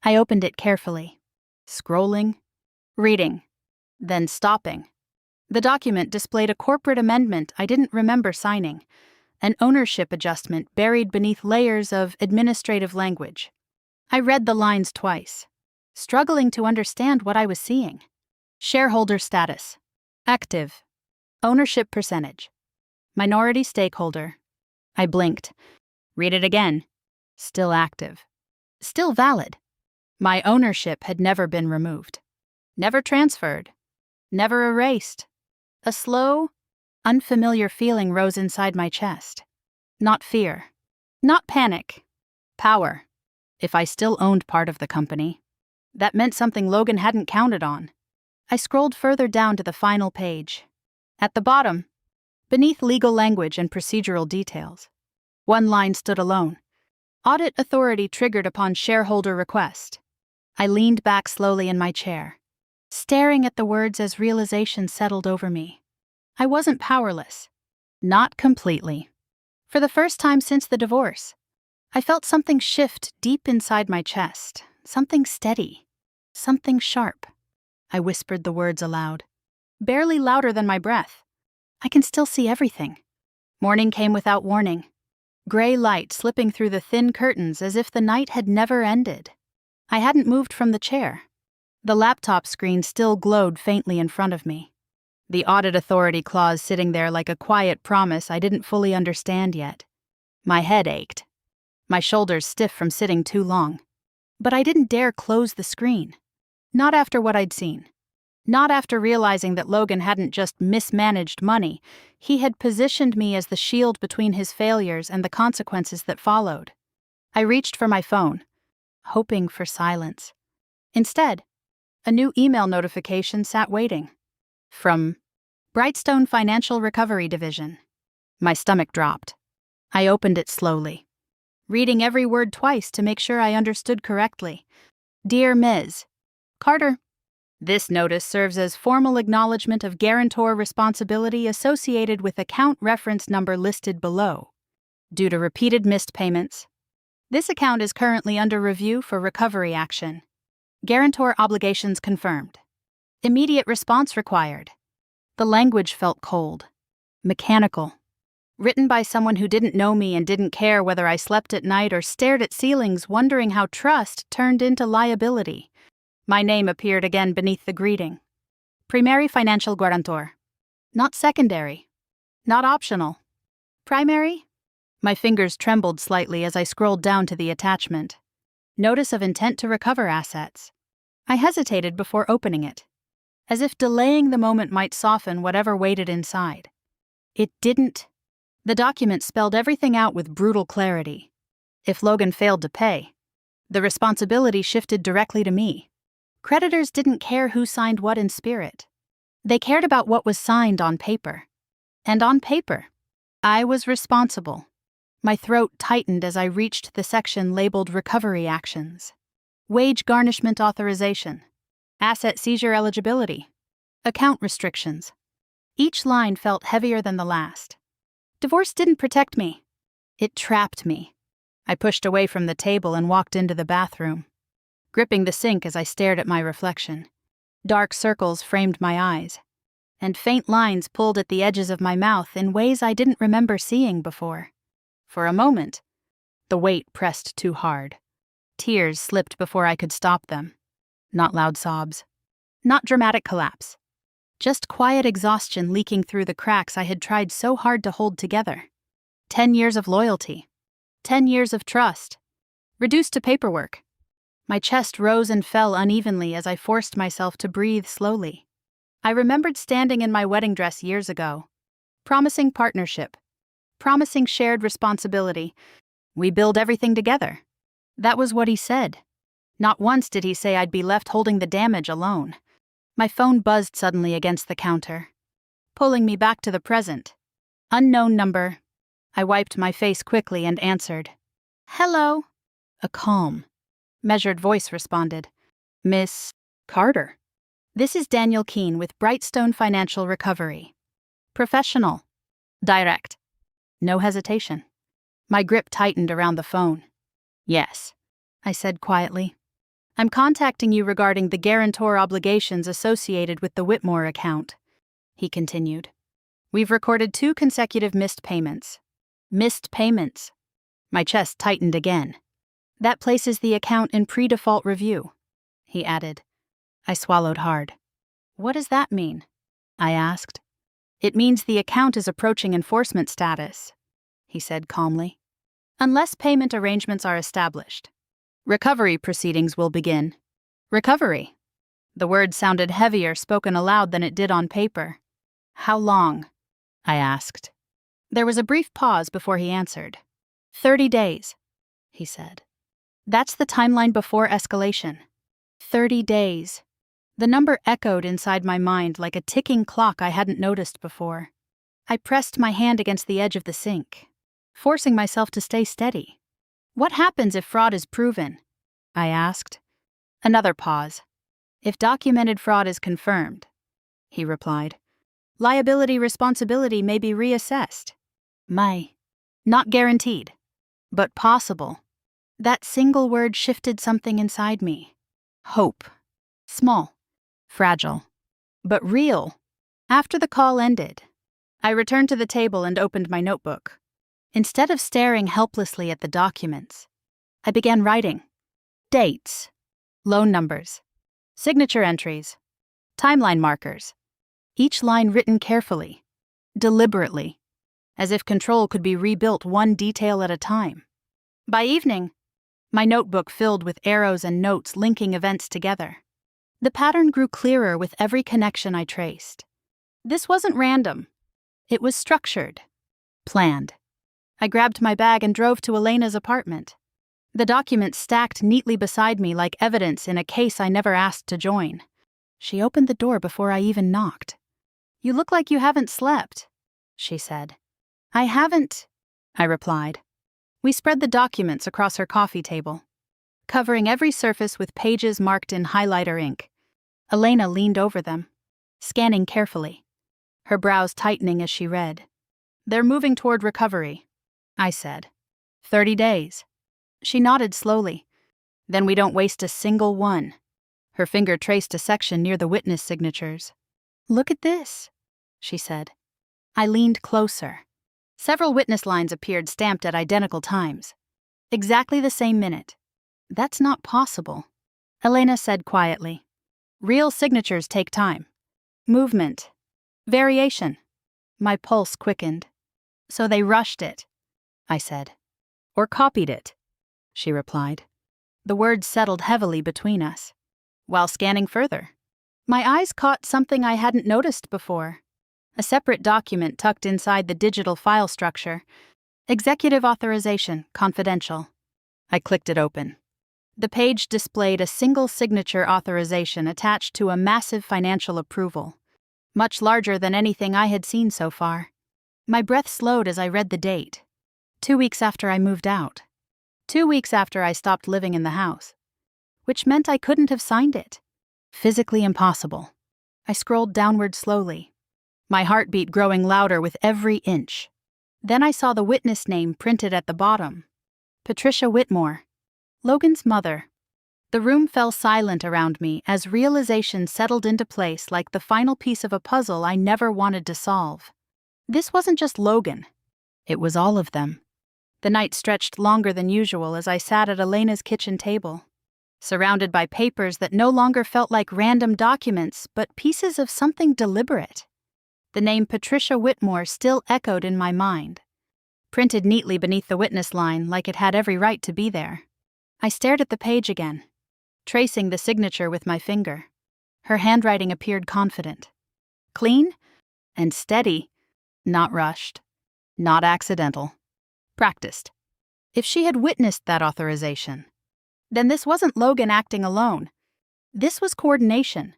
I opened it carefully, scrolling, reading, then stopping. The document displayed a corporate amendment I didn't remember signing, an ownership adjustment buried beneath layers of administrative language. I read the lines twice, struggling to understand what I was seeing. Shareholder status. Active. Ownership percentage. Minority stakeholder. I blinked. Read it again. Still active. Still valid. My ownership had never been removed. Never transferred. Never erased. A slow, unfamiliar feeling rose inside my chest. Not fear. Not panic. Power. If I still owned part of the company, that meant something Logan hadn't counted on. I scrolled further down to the final page. At the bottom, beneath legal language and procedural details, one line stood alone. Audit authority triggered upon shareholder request. I leaned back slowly in my chair, staring at the words as realization settled over me. I wasn't powerless. Not completely. For the first time since the divorce, I felt something shift deep inside my chest, something steady, something sharp. I whispered the words aloud, barely louder than my breath. I can still see everything. Morning came without warning, gray light slipping through the thin curtains as if the night had never ended. I hadn't moved from the chair. The laptop screen still glowed faintly in front of me, the audit authority clause sitting there like a quiet promise I didn't fully understand yet. My head ached, my shoulders stiff from sitting too long. But I didn't dare close the screen. Not after what I'd seen. Not after realizing that Logan hadn't just mismanaged money, he had positioned me as the shield between his failures and the consequences that followed. I reached for my phone, hoping for silence. Instead, a new email notification sat waiting. From Brightstone Financial Recovery Division. My stomach dropped. I opened it slowly, reading every word twice to make sure I understood correctly. Dear Ms. Carter, this notice serves as formal acknowledgement of guarantor responsibility associated with account reference number listed below. Due to repeated missed payments, this account is currently under review for recovery action. Guarantor obligations confirmed. Immediate response required. The language felt cold, mechanical, written by someone who didn't know me and didn't care whether I slept at night or stared at ceilings wondering how trust turned into liability. My name appeared again beneath the greeting. Primary financial guarantor. Not secondary. Not optional. Primary? My fingers trembled slightly as I scrolled down to the attachment. Notice of intent to recover assets. I hesitated before opening it, as if delaying the moment might soften whatever waited inside. It didn't. The document spelled everything out with brutal clarity. If Logan failed to pay, the responsibility shifted directly to me. Creditors didn't care who signed what in spirit. They cared about what was signed on paper. And on paper, I was responsible. My throat tightened as I reached the section labeled Recovery Actions. Wage garnishment authorization. Asset seizure eligibility. Account restrictions. Each line felt heavier than the last. Divorce didn't protect me. It trapped me. I pushed away from the table and walked into the bathroom, gripping the sink as I stared at my reflection. Dark circles framed my eyes, and faint lines pulled at the edges of my mouth in ways I didn't remember seeing before. For a moment, the weight pressed too hard. Tears slipped before I could stop them. Not loud sobs. Not dramatic collapse. Just quiet exhaustion leaking through the cracks I had tried so hard to hold together. 10 years of loyalty. 10 years of trust. Reduced to paperwork. My chest rose and fell unevenly as I forced myself to breathe slowly. I remembered standing in my wedding dress years ago, promising partnership, promising shared responsibility. We build everything together. That was what he said. Not once did he say I'd be left holding the damage alone. My phone buzzed suddenly against the counter, pulling me back to the present. Unknown number. I wiped my face quickly and answered. Hello. A calm, measured voice responded. Miss Carter. This is Daniel Keene with Brightstone Financial Recovery. Professional. Direct. No hesitation. My grip tightened around the phone. Yes, I said quietly. I'm contacting you regarding the guarantor obligations associated with the Whitmore account, he continued. We've recorded 2 consecutive missed payments. Missed payments. My chest tightened again. That places the account in pre-default review, he added. I swallowed hard. What does that mean? I asked. It means the account is approaching enforcement status, he said calmly. Unless payment arrangements are established, recovery proceedings will begin. Recovery. The word sounded heavier spoken aloud than it did on paper. How long? I asked. There was a brief pause before he answered. 30 days, he said. That's the timeline before escalation. 30 days. The number echoed inside my mind like a ticking clock I hadn't noticed before. I pressed my hand against the edge of the sink, forcing myself to stay steady. What happens if fraud is proven? I asked. Another pause. If documented fraud is confirmed, he replied, liability responsibility may be reassessed. Not guaranteed, but possible. That single word shifted something inside me. Hope. Small, fragile, but real. After the call ended, I returned to the table and opened my notebook. Instead of staring helplessly at the documents, I began writing. Dates, loan numbers, signature entries, timeline markers, each line written carefully, deliberately, as if control could be rebuilt one detail at a time. By evening, my notebook filled with arrows and notes linking events together. The pattern grew clearer with every connection I traced. This wasn't random. It was structured, planned. I grabbed my bag and drove to Elena's apartment. The documents stacked neatly beside me like evidence in a case I never asked to join. She opened the door before I even knocked. You look like you haven't slept, she said. I haven't, I replied. We spread the documents across her coffee table, covering every surface with pages marked in highlighter ink. Elena leaned over them, scanning carefully, her brows tightening as she read. They're moving toward recovery, I said. 30 days. She nodded slowly. Then we don't waste a single one. Her finger traced a section near the witness signatures. "Look at this," she said. I leaned closer. Several witness lines appeared stamped at identical times. Exactly the same minute. "That's not possible," Elena said quietly. "Real signatures take time. Movement. Variation." My pulse quickened. "So they rushed it," I said. "Or copied it," she replied. The words settled heavily between us. While scanning further, my eyes caught something I hadn't noticed before. A separate document tucked inside the digital file structure. Executive Authorization, Confidential. I clicked it open. The page displayed a single signature authorization attached to a massive financial approval, much larger than anything I had seen so far. My breath slowed as I read the date. 2 weeks after I moved out. 2 weeks after I stopped living in the house. Which meant I couldn't have signed it. Physically impossible. I scrolled downward slowly, my heartbeat growing louder with every inch. Then I saw the witness name printed at the bottom. Patricia Whitmore, Logan's mother. The room fell silent around me as realization settled into place like the final piece of a puzzle I never wanted to solve. This wasn't just Logan. It was all of them. The night stretched longer than usual as I sat at Elena's kitchen table, surrounded by papers that no longer felt like random documents, but pieces of something deliberate. The name Patricia Whitmore still echoed in my mind, printed neatly beneath the witness line like it had every right to be there. I stared at the page again, tracing the signature with my finger. Her handwriting appeared confident. Clean and steady, not rushed, not accidental. Practiced. If she had witnessed that authorization, then this wasn't Logan acting alone. This was coordination.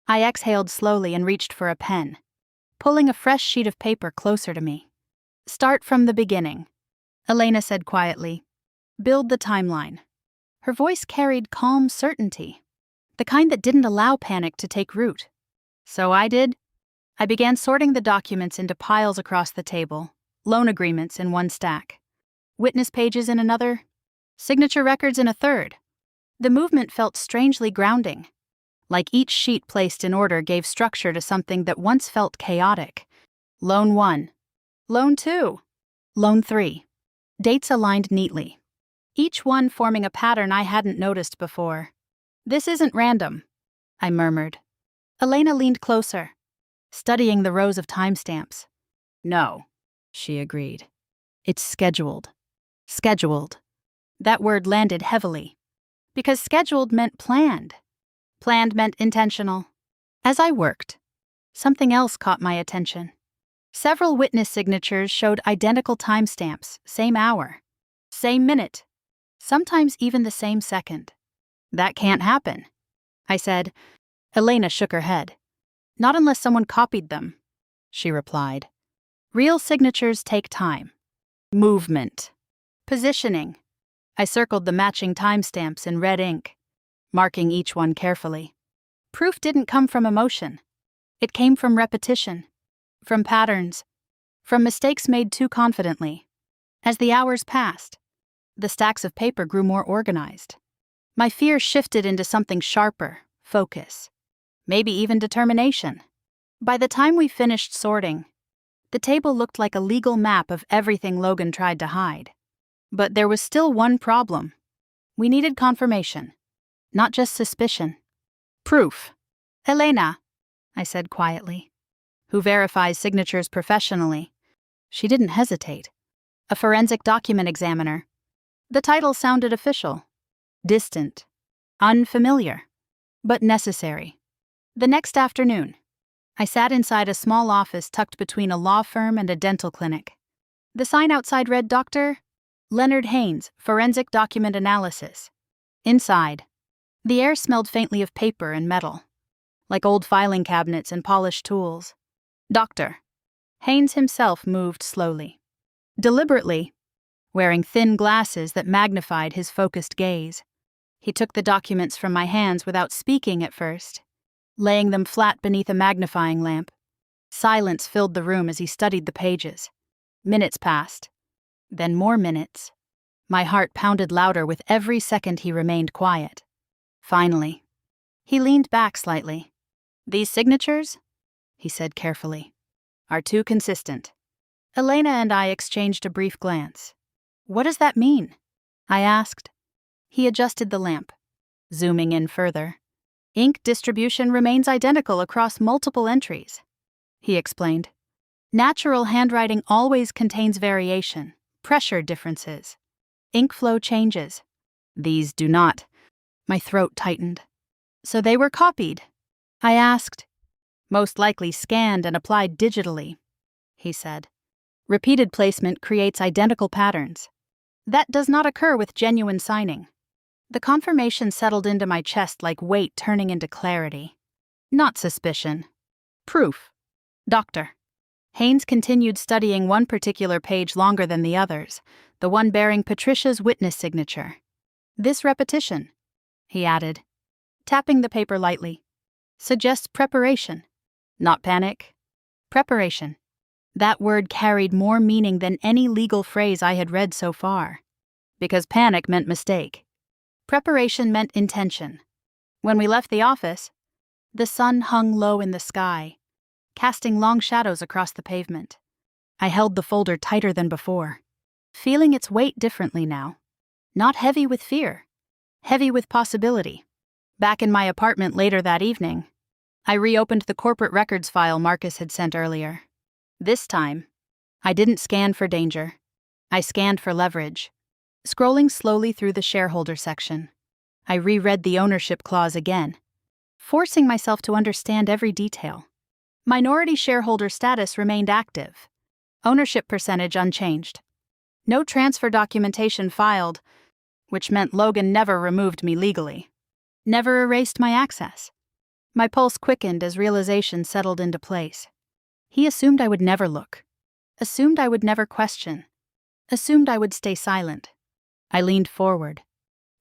I exhaled slowly and reached for a pen, pulling a fresh sheet of paper closer to me. "Start from the beginning," Elena said quietly. "Build the timeline." Her voice carried calm certainty, the kind that didn't allow panic to take root. So I did. I began sorting the documents into piles across the table, loan agreements in one stack, witness pages in another, signature records in a third. The movement felt strangely grounding, like each sheet placed in order gave structure to something that once felt chaotic. Loan 1, Loan 2, Loan 3. Dates aligned neatly, each one forming a pattern I hadn't noticed before. "This isn't random," I murmured. Elena leaned closer, studying the rows of timestamps. "No," she agreed. "It's scheduled." Scheduled. That word landed heavily, because scheduled meant planned. Planned meant intentional. As I worked, something else caught my attention. Several witness signatures showed identical timestamps, same hour, same minute, sometimes even the same second. "That can't happen," I said. Elena shook her head. "Not unless someone copied them," she replied. "Real signatures take time. Movement. Positioning." I circled the matching timestamps in red ink, marking each one carefully. Proof didn't come from emotion. It came from repetition, from patterns, from mistakes made too confidently. As the hours passed, the stacks of paper grew more organized. My fear shifted into something sharper, focus, maybe even determination. By the time we finished sorting, the table looked like a legal map of everything Logan tried to hide. But there was still one problem. We needed confirmation, not just suspicion. "Proof." "Elena," I said quietly, "who verifies signatures professionally." She didn't hesitate. "A forensic document examiner." The title sounded official, distant, unfamiliar, but necessary. The next afternoon, I sat inside a small office tucked between a law firm and a dental clinic. The sign outside read Dr. Leonard Haynes, Forensic Document Analysis. Inside, the air smelled faintly of paper and metal, like old filing cabinets and polished tools. Dr. Haynes himself moved slowly, deliberately, wearing thin glasses that magnified his focused gaze. He took the documents from my hands without speaking at first, laying them flat beneath a magnifying lamp. Silence filled the room as he studied the pages. Minutes passed. Then more minutes. My heart pounded louder with every second he remained quiet. Finally, He leaned back slightly. "These signatures," he said carefully, "are too consistent." Elena and I exchanged a brief glance. "What does that mean?" I asked. He adjusted the lamp, zooming in further. "Ink distribution remains identical across multiple entries," he explained. "Natural handwriting always contains variation, pressure differences. Ink flow changes. These do not." My throat tightened. "So they were copied?" I asked. "Most likely scanned and applied digitally," he said. "Repeated placement creates identical patterns. That does not occur with genuine signing." The confirmation settled into my chest like weight turning into clarity. Not suspicion. Proof. "Doctor." Haynes continued studying one particular page longer than the others, the one bearing Patricia's witness signature. "This repetition," he added, tapping the paper lightly, "suggests preparation, not panic. Preparation." That word carried more meaning than any legal phrase I had read so far, because panic meant mistake. Preparation meant intention. When we left the office, the sun hung low in the sky, casting long shadows across the pavement. I held the folder tighter than before, feeling its weight differently now. Not heavy with fear, heavy with possibility. Back in my apartment later that evening, I reopened the corporate records file Marcus had sent earlier. This time, I didn't scan for danger. I scanned for leverage. Scrolling slowly through the shareholder section, I reread the ownership clause again, forcing myself to understand every detail. Minority shareholder status remained active. Ownership percentage unchanged. No transfer documentation filed, which meant Logan never removed me legally. Never erased my access. My pulse quickened as realization settled into place. He assumed I would never look. Assumed I would never question. Assumed I would stay silent. I leaned forward,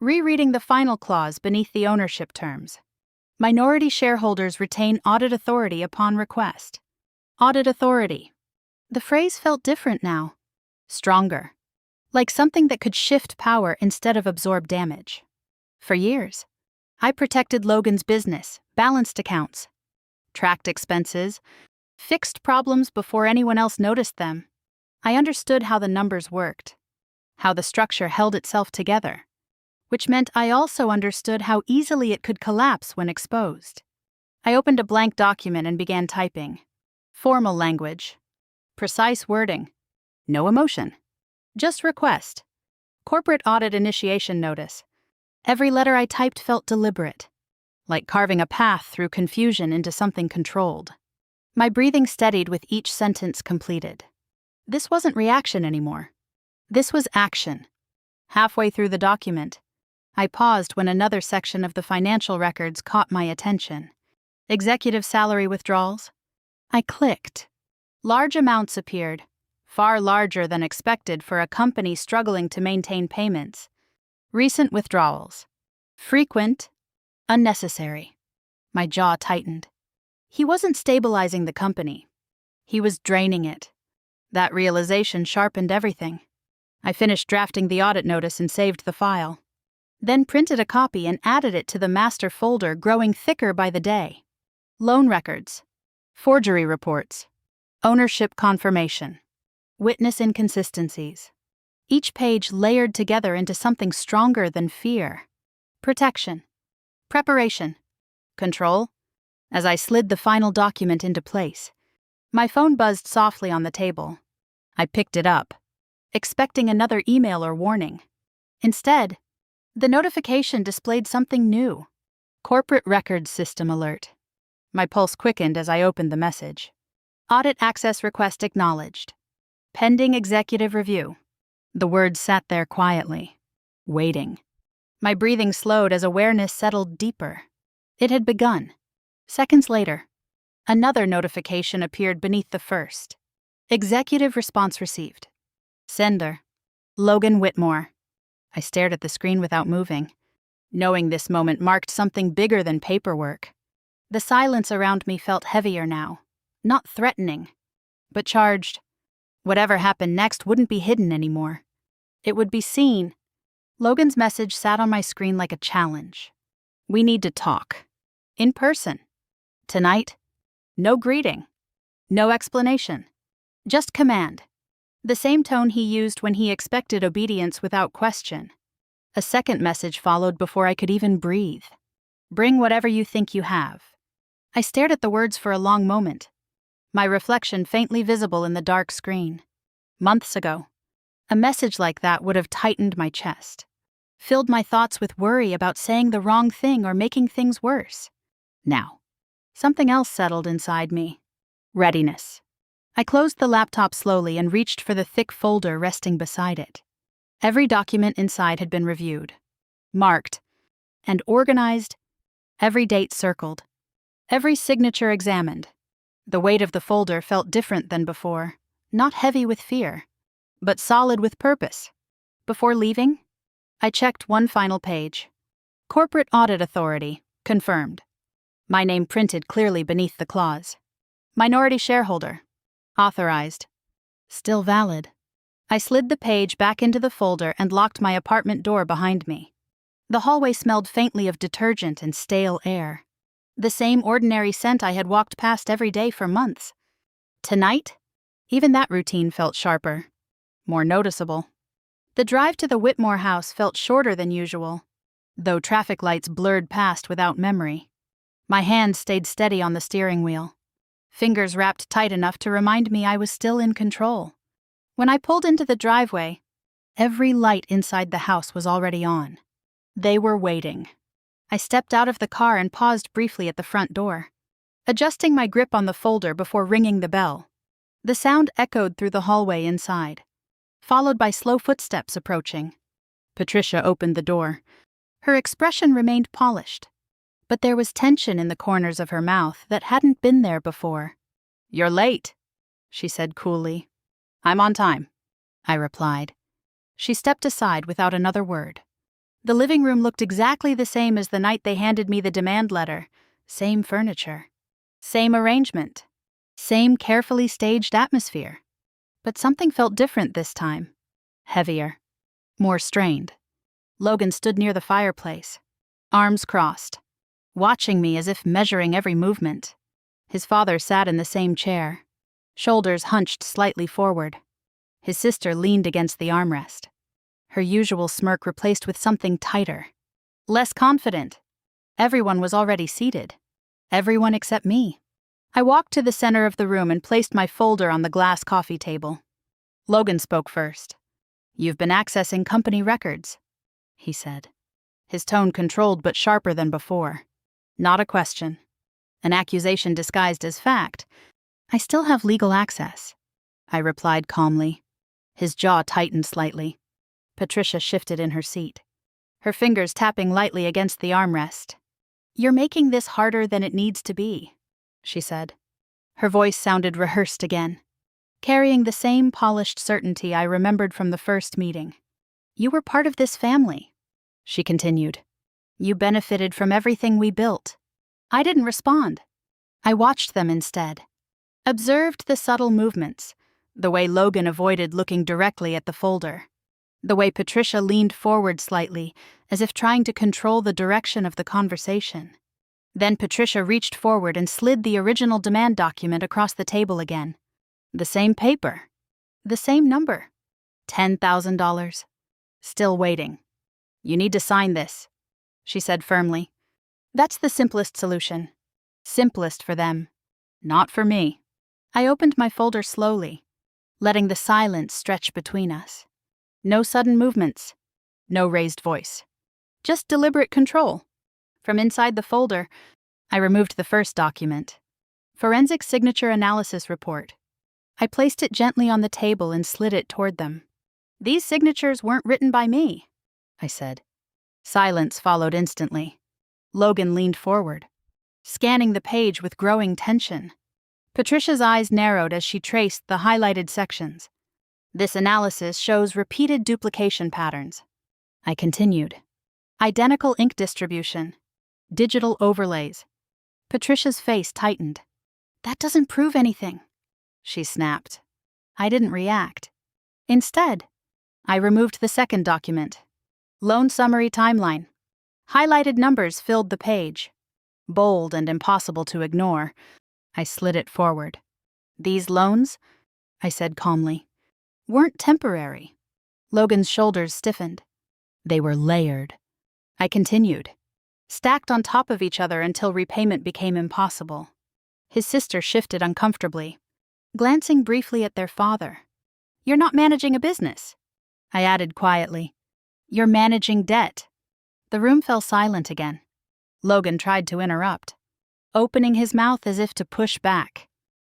rereading the final clause beneath the ownership terms. Minority shareholders retain audit authority upon request. Audit authority. The phrase felt different now. Stronger. Like something that could shift power instead of absorb damage. For years, I protected Logan's business, balanced accounts, tracked expenses, fixed problems before anyone else noticed them. I understood how the numbers worked, how the structure held itself together, which meant I also understood how easily it could collapse when exposed. I opened a blank document and began typing. Formal language. Precise wording. No emotion. Just request. Corporate audit initiation notice. Every letter I typed felt deliberate, like carving a path through confusion into something controlled. My breathing steadied with each sentence completed. This wasn't reaction anymore. This was action. Halfway through the document, I paused when another section of the financial records caught my attention. Executive salary withdrawals. I clicked. Large amounts appeared, far larger than expected for a company struggling to maintain payments. Recent withdrawals. Frequent. Unnecessary. My jaw tightened. He wasn't stabilizing the company. He was draining it. That realization sharpened everything. I finished drafting the audit notice and saved the file. Then printed a copy and added it to the master folder growing thicker by the day. Loan records. Forgery reports. Ownership confirmation. Witness inconsistencies. Each page layered together into something stronger than fear. Protection. Preparation. Control. As I slid the final document into place, my phone buzzed softly on the table. I picked it up, expecting another email or warning. Instead, the notification displayed something new. Corporate Records System alert. My pulse quickened as I opened the message. Audit access request acknowledged. Pending executive review. The words sat there quietly, waiting. My breathing slowed as awareness settled deeper. It had begun. Seconds later, another notification appeared beneath the first. Executive response received. Sender. Logan Whitmore. I stared at the screen without moving, knowing this moment marked something bigger than paperwork. The silence around me felt heavier now, not threatening, but charged. Whatever happened next wouldn't be hidden anymore. It would be seen. Logan's message sat on my screen like a challenge. We need to talk. In person. Tonight, no greeting. No explanation. Just command. The same tone he used when he expected obedience without question. A second message followed before I could even breathe. Bring whatever you think you have. I stared at the words for a long moment, my reflection faintly visible in the dark screen. Months ago, a message like that would have tightened my chest, filled my thoughts with worry about saying the wrong thing or making things worse. Now, something else settled inside me. Readiness. I closed the laptop slowly and reached for the thick folder resting beside it. Every document inside had been reviewed, marked, and organized, every date circled, every signature examined. The weight of the folder felt different than before, not heavy with fear, but solid with purpose. Before leaving, I checked one final page. Corporate Audit Authority, confirmed. My name printed clearly beneath the clause. Minority shareholder, authorized. Still valid. I slid the page back into the folder and locked my apartment door behind me. The hallway smelled faintly of detergent and stale air. The same ordinary scent I had walked past every day for months. Tonight, even that routine felt sharper, more noticeable. The drive to the Whitmore house felt shorter than usual, though traffic lights blurred past without memory. My hand stayed steady on the steering wheel, fingers wrapped tight enough to remind me I was still in control. When I pulled into the driveway, every light inside the house was already on. They were waiting. I stepped out of the car and paused briefly at the front door, adjusting my grip on the folder before ringing the bell. The sound echoed through the hallway inside, followed by slow footsteps approaching. Patricia opened the door. Her expression remained polished, but there was tension in the corners of her mouth that hadn't been there before. "You're late," she said coolly. "I'm on time," I replied. She stepped aside without another word. The living room looked exactly the same as the night they handed me the demand letter. Same furniture. Same arrangement. Same carefully staged atmosphere. But something felt different this time. Heavier. More strained. Logan stood near the fireplace, arms crossed, watching me as if measuring every movement. His father sat in the same chair, shoulders hunched slightly forward. His sister leaned against the armrest, her usual smirk replaced with something tighter, less confident. Everyone was already seated. Everyone except me. I walked to the center of the room and placed my folder on the glass coffee table. Logan spoke first. "You've been accessing company records," he said, his tone controlled but sharper than before. Not a question. An accusation disguised as fact. "I still have legal access," I replied calmly. His jaw tightened slightly. Patricia shifted in her seat, her fingers tapping lightly against the armrest. "You're making this harder than it needs to be," she said. Her voice sounded rehearsed again, carrying the same polished certainty I remembered from the first meeting. "You were part of this family," she continued. "You benefited from everything we built." I didn't respond. I watched them instead. Observed the subtle movements, the way Logan avoided looking directly at the folder, the way Patricia leaned forward slightly, as if trying to control the direction of the conversation. Then Patricia reached forward and slid the original demand document across the table again. The same paper. The same number. $10,000. Still waiting. "You need to sign this," she said firmly. "That's the simplest solution. Simplest for them. Not for me." I opened my folder slowly, letting the silence stretch between us. No sudden movements. No raised voice. Just deliberate control. From inside the folder, I removed the first document. Forensic Signature Analysis Report. I placed it gently on the table and slid it toward them. "These signatures weren't written by me," I said. Silence followed instantly. Logan leaned forward, scanning the page with growing tension. Patricia's eyes narrowed as she traced the highlighted sections. "This analysis shows repeated duplication patterns," I continued. "Identical ink distribution. Digital overlays." Patricia's face tightened. "That doesn't prove anything," she snapped. I didn't react. Instead, I removed the second document. Loan summary timeline. Highlighted numbers filled the page. bold and impossible to ignore. I slid it forward. These loans, I said calmly, weren't temporary. Logan's shoulders stiffened. They were layered. I continued, stacked on top of each other until repayment became impossible. His sister shifted uncomfortably, glancing briefly at their father. You're not managing a business, I added quietly. You're managing debt. The room fell silent again. Logan tried to interrupt, opening his mouth as if to push back.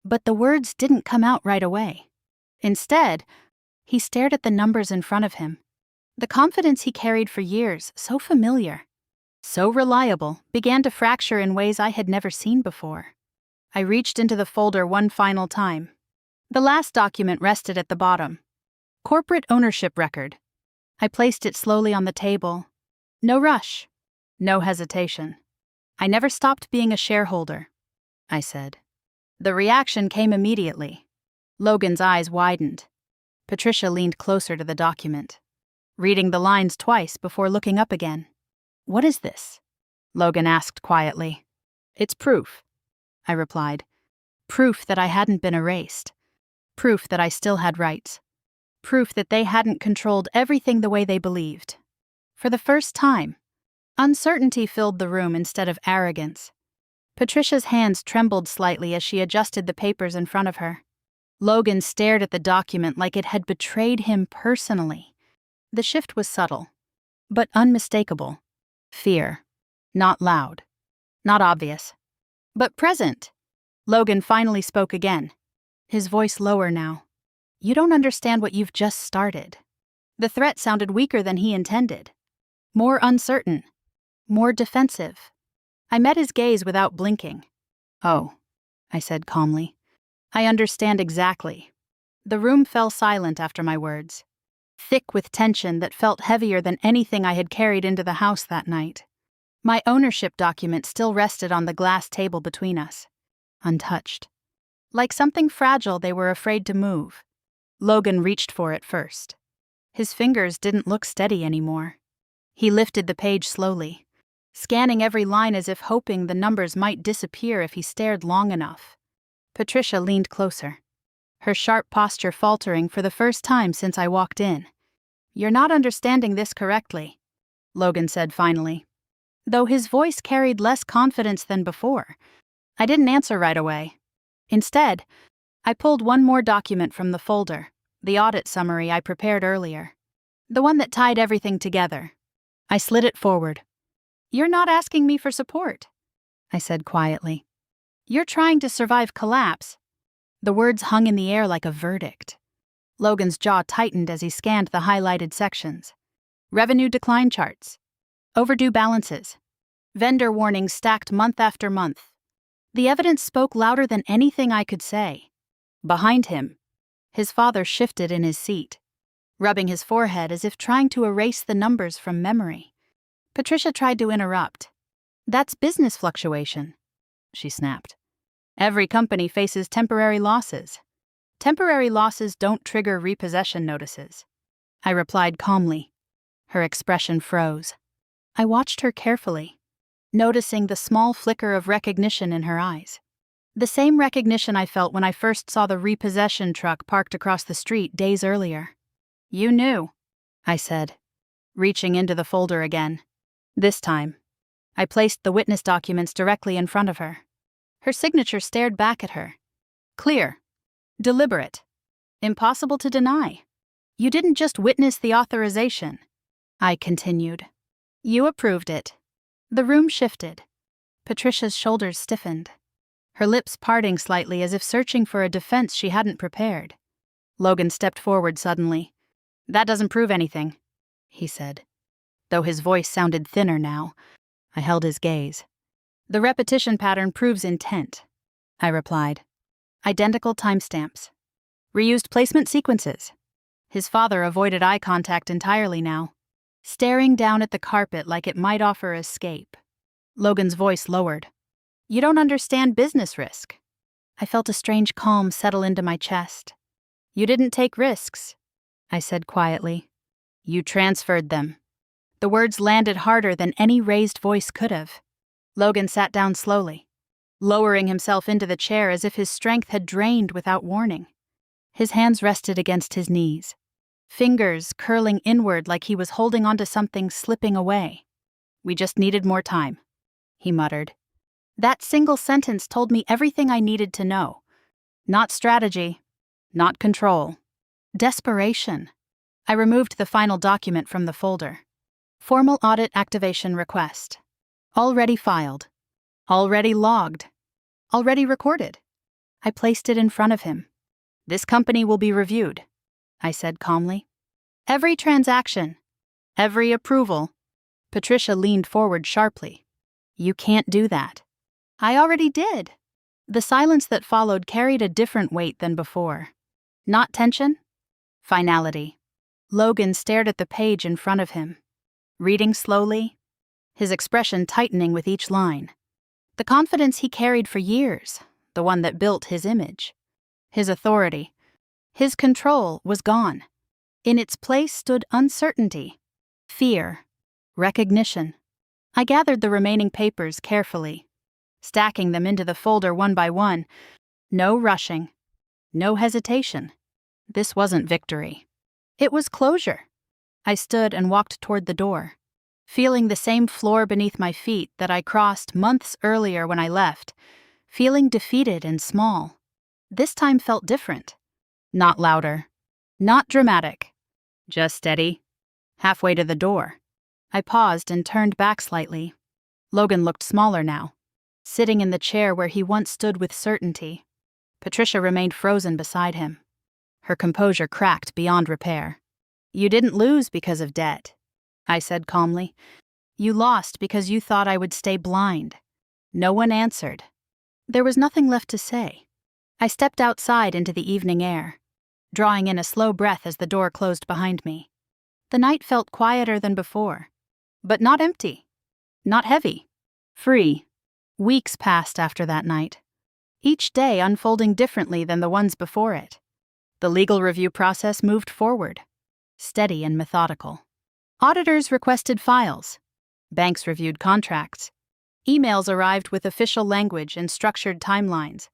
But the words didn't come out right away. Instead, he stared at the numbers in front of him. The confidence he carried for years, so familiar, so reliable, began to fracture in ways I had never seen before. I reached into the folder one final time. The last document rested at the bottom. Corporate ownership record. I placed it slowly on the table. No rush. No hesitation. I never stopped being a shareholder, I said. The reaction came immediately. Logan's eyes widened. Patricia leaned closer to the document, reading the lines twice before looking up again. What is this? Logan asked quietly. It's proof, I replied. Proof that I hadn't been erased. Proof that I still had rights. Proof that they hadn't controlled everything the way they believed. For the first time, uncertainty filled the room instead of arrogance. Patricia's hands trembled slightly as she adjusted the papers in front of her. Logan stared at the document like it had betrayed him personally. The shift was subtle, but unmistakable. Fear. Not loud. Not obvious. But present. Logan finally spoke again, his voice lower now. You don't understand what you've just started. The threat sounded weaker than he intended. More uncertain. More defensive. I met his gaze without blinking. Oh, I said calmly. I understand exactly. The room fell silent after my words, thick with tension that felt heavier than anything I had carried into the house that night. My ownership document still rested on the glass table between us, untouched. Like something fragile they were afraid to move. Logan reached for it first. His fingers didn't look steady anymore. He lifted the page slowly, scanning every line as if hoping the numbers might disappear if he stared long enough. Patricia leaned closer, her sharp posture faltering for the first time since I walked in. You're not understanding this correctly, Logan said finally. Though his voice carried less confidence than before, I didn't answer right away. Instead, I pulled one more document from the folder, the audit summary I prepared earlier. The one that tied everything together. I slid it forward. You're not asking me for support, I said quietly. You're trying to survive collapse. The words hung in the air like a verdict. Logan's jaw tightened as he scanned the highlighted sections. Revenue decline charts. Overdue balances. Vendor warnings stacked month after month. The evidence spoke louder than anything I could say. Behind him, his father shifted in his seat, rubbing his forehead as if trying to erase the numbers from memory. Patricia tried to interrupt. That's business fluctuation, she snapped. Every company faces temporary losses. Temporary losses don't trigger repossession notices. I replied calmly. Her expression froze. I watched her carefully, noticing the small flicker of recognition in her eyes. The same recognition I felt when I first saw the repossession truck parked across the street days earlier. You knew, I said, reaching into the folder again. This time, I placed the witness documents directly in front of her. Her signature stared back at her. Clear. Deliberate. Impossible to deny. You didn't just witness the authorization, I continued. You approved it. The room shifted. Patricia's shoulders stiffened, her lips parting slightly as if searching for a defense she hadn't prepared. Logan stepped forward suddenly. That doesn't prove anything, he said. Though his voice sounded thinner now, I held his gaze. The repetition pattern proves intent, I replied. Identical timestamps. Reused placement sequences. His father avoided eye contact entirely now, staring down at the carpet like it might offer escape. Logan's voice lowered. You don't understand business risk. I felt a strange calm settle into my chest. You didn't take risks, I said quietly. You transferred them. The words landed harder than any raised voice could have. Logan sat down slowly, lowering himself into the chair as if his strength had drained without warning. His hands rested against his knees, fingers curling inward like he was holding onto something slipping away. "We just needed more time," he muttered. That single sentence told me everything I needed to know. Not strategy, not control. Desperation. I removed the final document from the folder. Formal audit activation request. Already filed. Already logged. Already recorded. I placed it in front of him. "This company will be reviewed," I said calmly. "Every transaction. Every approval." Patricia leaned forward sharply. "You can't do that." "I already did." The silence that followed carried a different weight than before. Not tension? Finality. Logan stared at the page in front of him, reading slowly, his expression tightening with each line. The confidence he carried for years, the one that built his image. His authority, his control was gone. In its place stood uncertainty, fear, recognition. I gathered the remaining papers carefully, stacking them into the folder one by one. No rushing, no hesitation. This wasn't victory. It was closure. I stood and walked toward the door, feeling the same floor beneath my feet that I crossed months earlier when I left, feeling defeated and small. This time felt different. Not louder, not dramatic, just steady. Halfway to the door, I paused and turned back slightly. Logan looked smaller now, sitting in the chair where he once stood with certainty. Patricia remained frozen beside him. Her composure cracked beyond repair. "You didn't lose because of debt," I said calmly. "You lost because you thought I would stay blind." No one answered. There was nothing left to say. I stepped outside into the evening air, drawing in a slow breath as the door closed behind me. The night felt quieter than before, but not empty, not heavy, free. Weeks passed after that night, each day unfolding differently than the ones before it. The legal review process moved forward, steady and methodical. Auditors requested files. Banks reviewed contracts. Emails arrived with official language and structured timelines.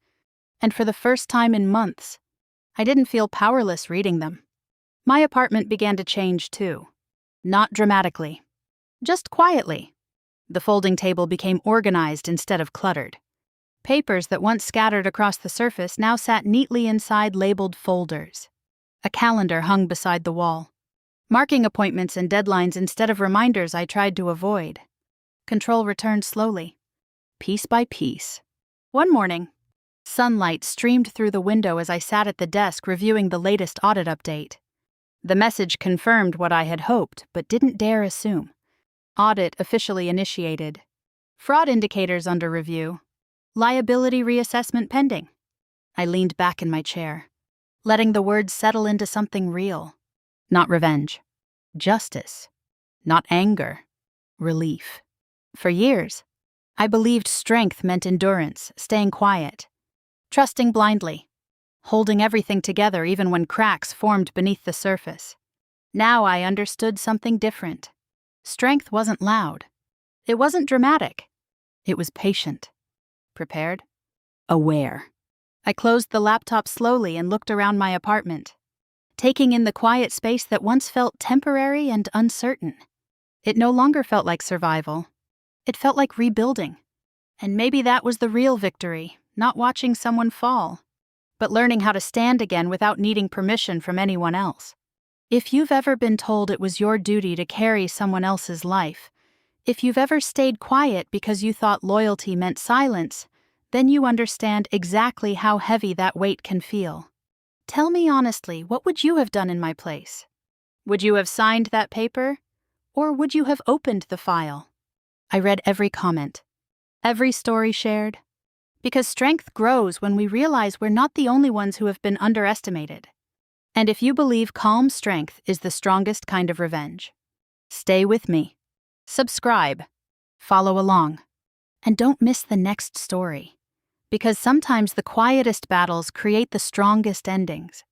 And for the first time in months, I didn't feel powerless reading them. My apartment began to change too. Not dramatically, just quietly. The folding table became organized instead of cluttered. Papers that once scattered across the surface now sat neatly inside labeled folders. A calendar hung beside the wall, marking appointments and deadlines instead of reminders I tried to avoid. Control returned slowly, piece by piece. One morning, sunlight streamed through the window as I sat at the desk reviewing the latest audit update. The message confirmed what I had hoped, but didn't dare assume. Audit officially initiated. Fraud indicators under review. Liability reassessment pending. I leaned back in my chair, letting the words settle into something real. Not revenge. Justice. Not anger. Relief. For years, I believed strength meant endurance, staying quiet, trusting blindly, holding everything together even when cracks formed beneath the surface. Now I understood something different. Strength wasn't loud. It wasn't dramatic. It was patient. Prepared? Aware. I closed the laptop slowly and looked around my apartment, taking in the quiet space that once felt temporary and uncertain. It no longer felt like survival. It felt like rebuilding. And maybe that was the real victory, not watching someone fall, but learning how to stand again without needing permission from anyone else. If you've ever been told it was your duty to carry someone else's life, if you've ever stayed quiet because you thought loyalty meant silence, then you understand exactly how heavy that weight can feel. Tell me honestly, what would you have done in my place? Would you have signed that paper? Or would you have opened the file? I read every comment, every story shared. Because strength grows when we realize we're not the only ones who have been underestimated. And if you believe calm strength is the strongest kind of revenge, stay with me. Subscribe. Follow along. And don't miss the next story. Because sometimes the quietest battles create the strongest endings.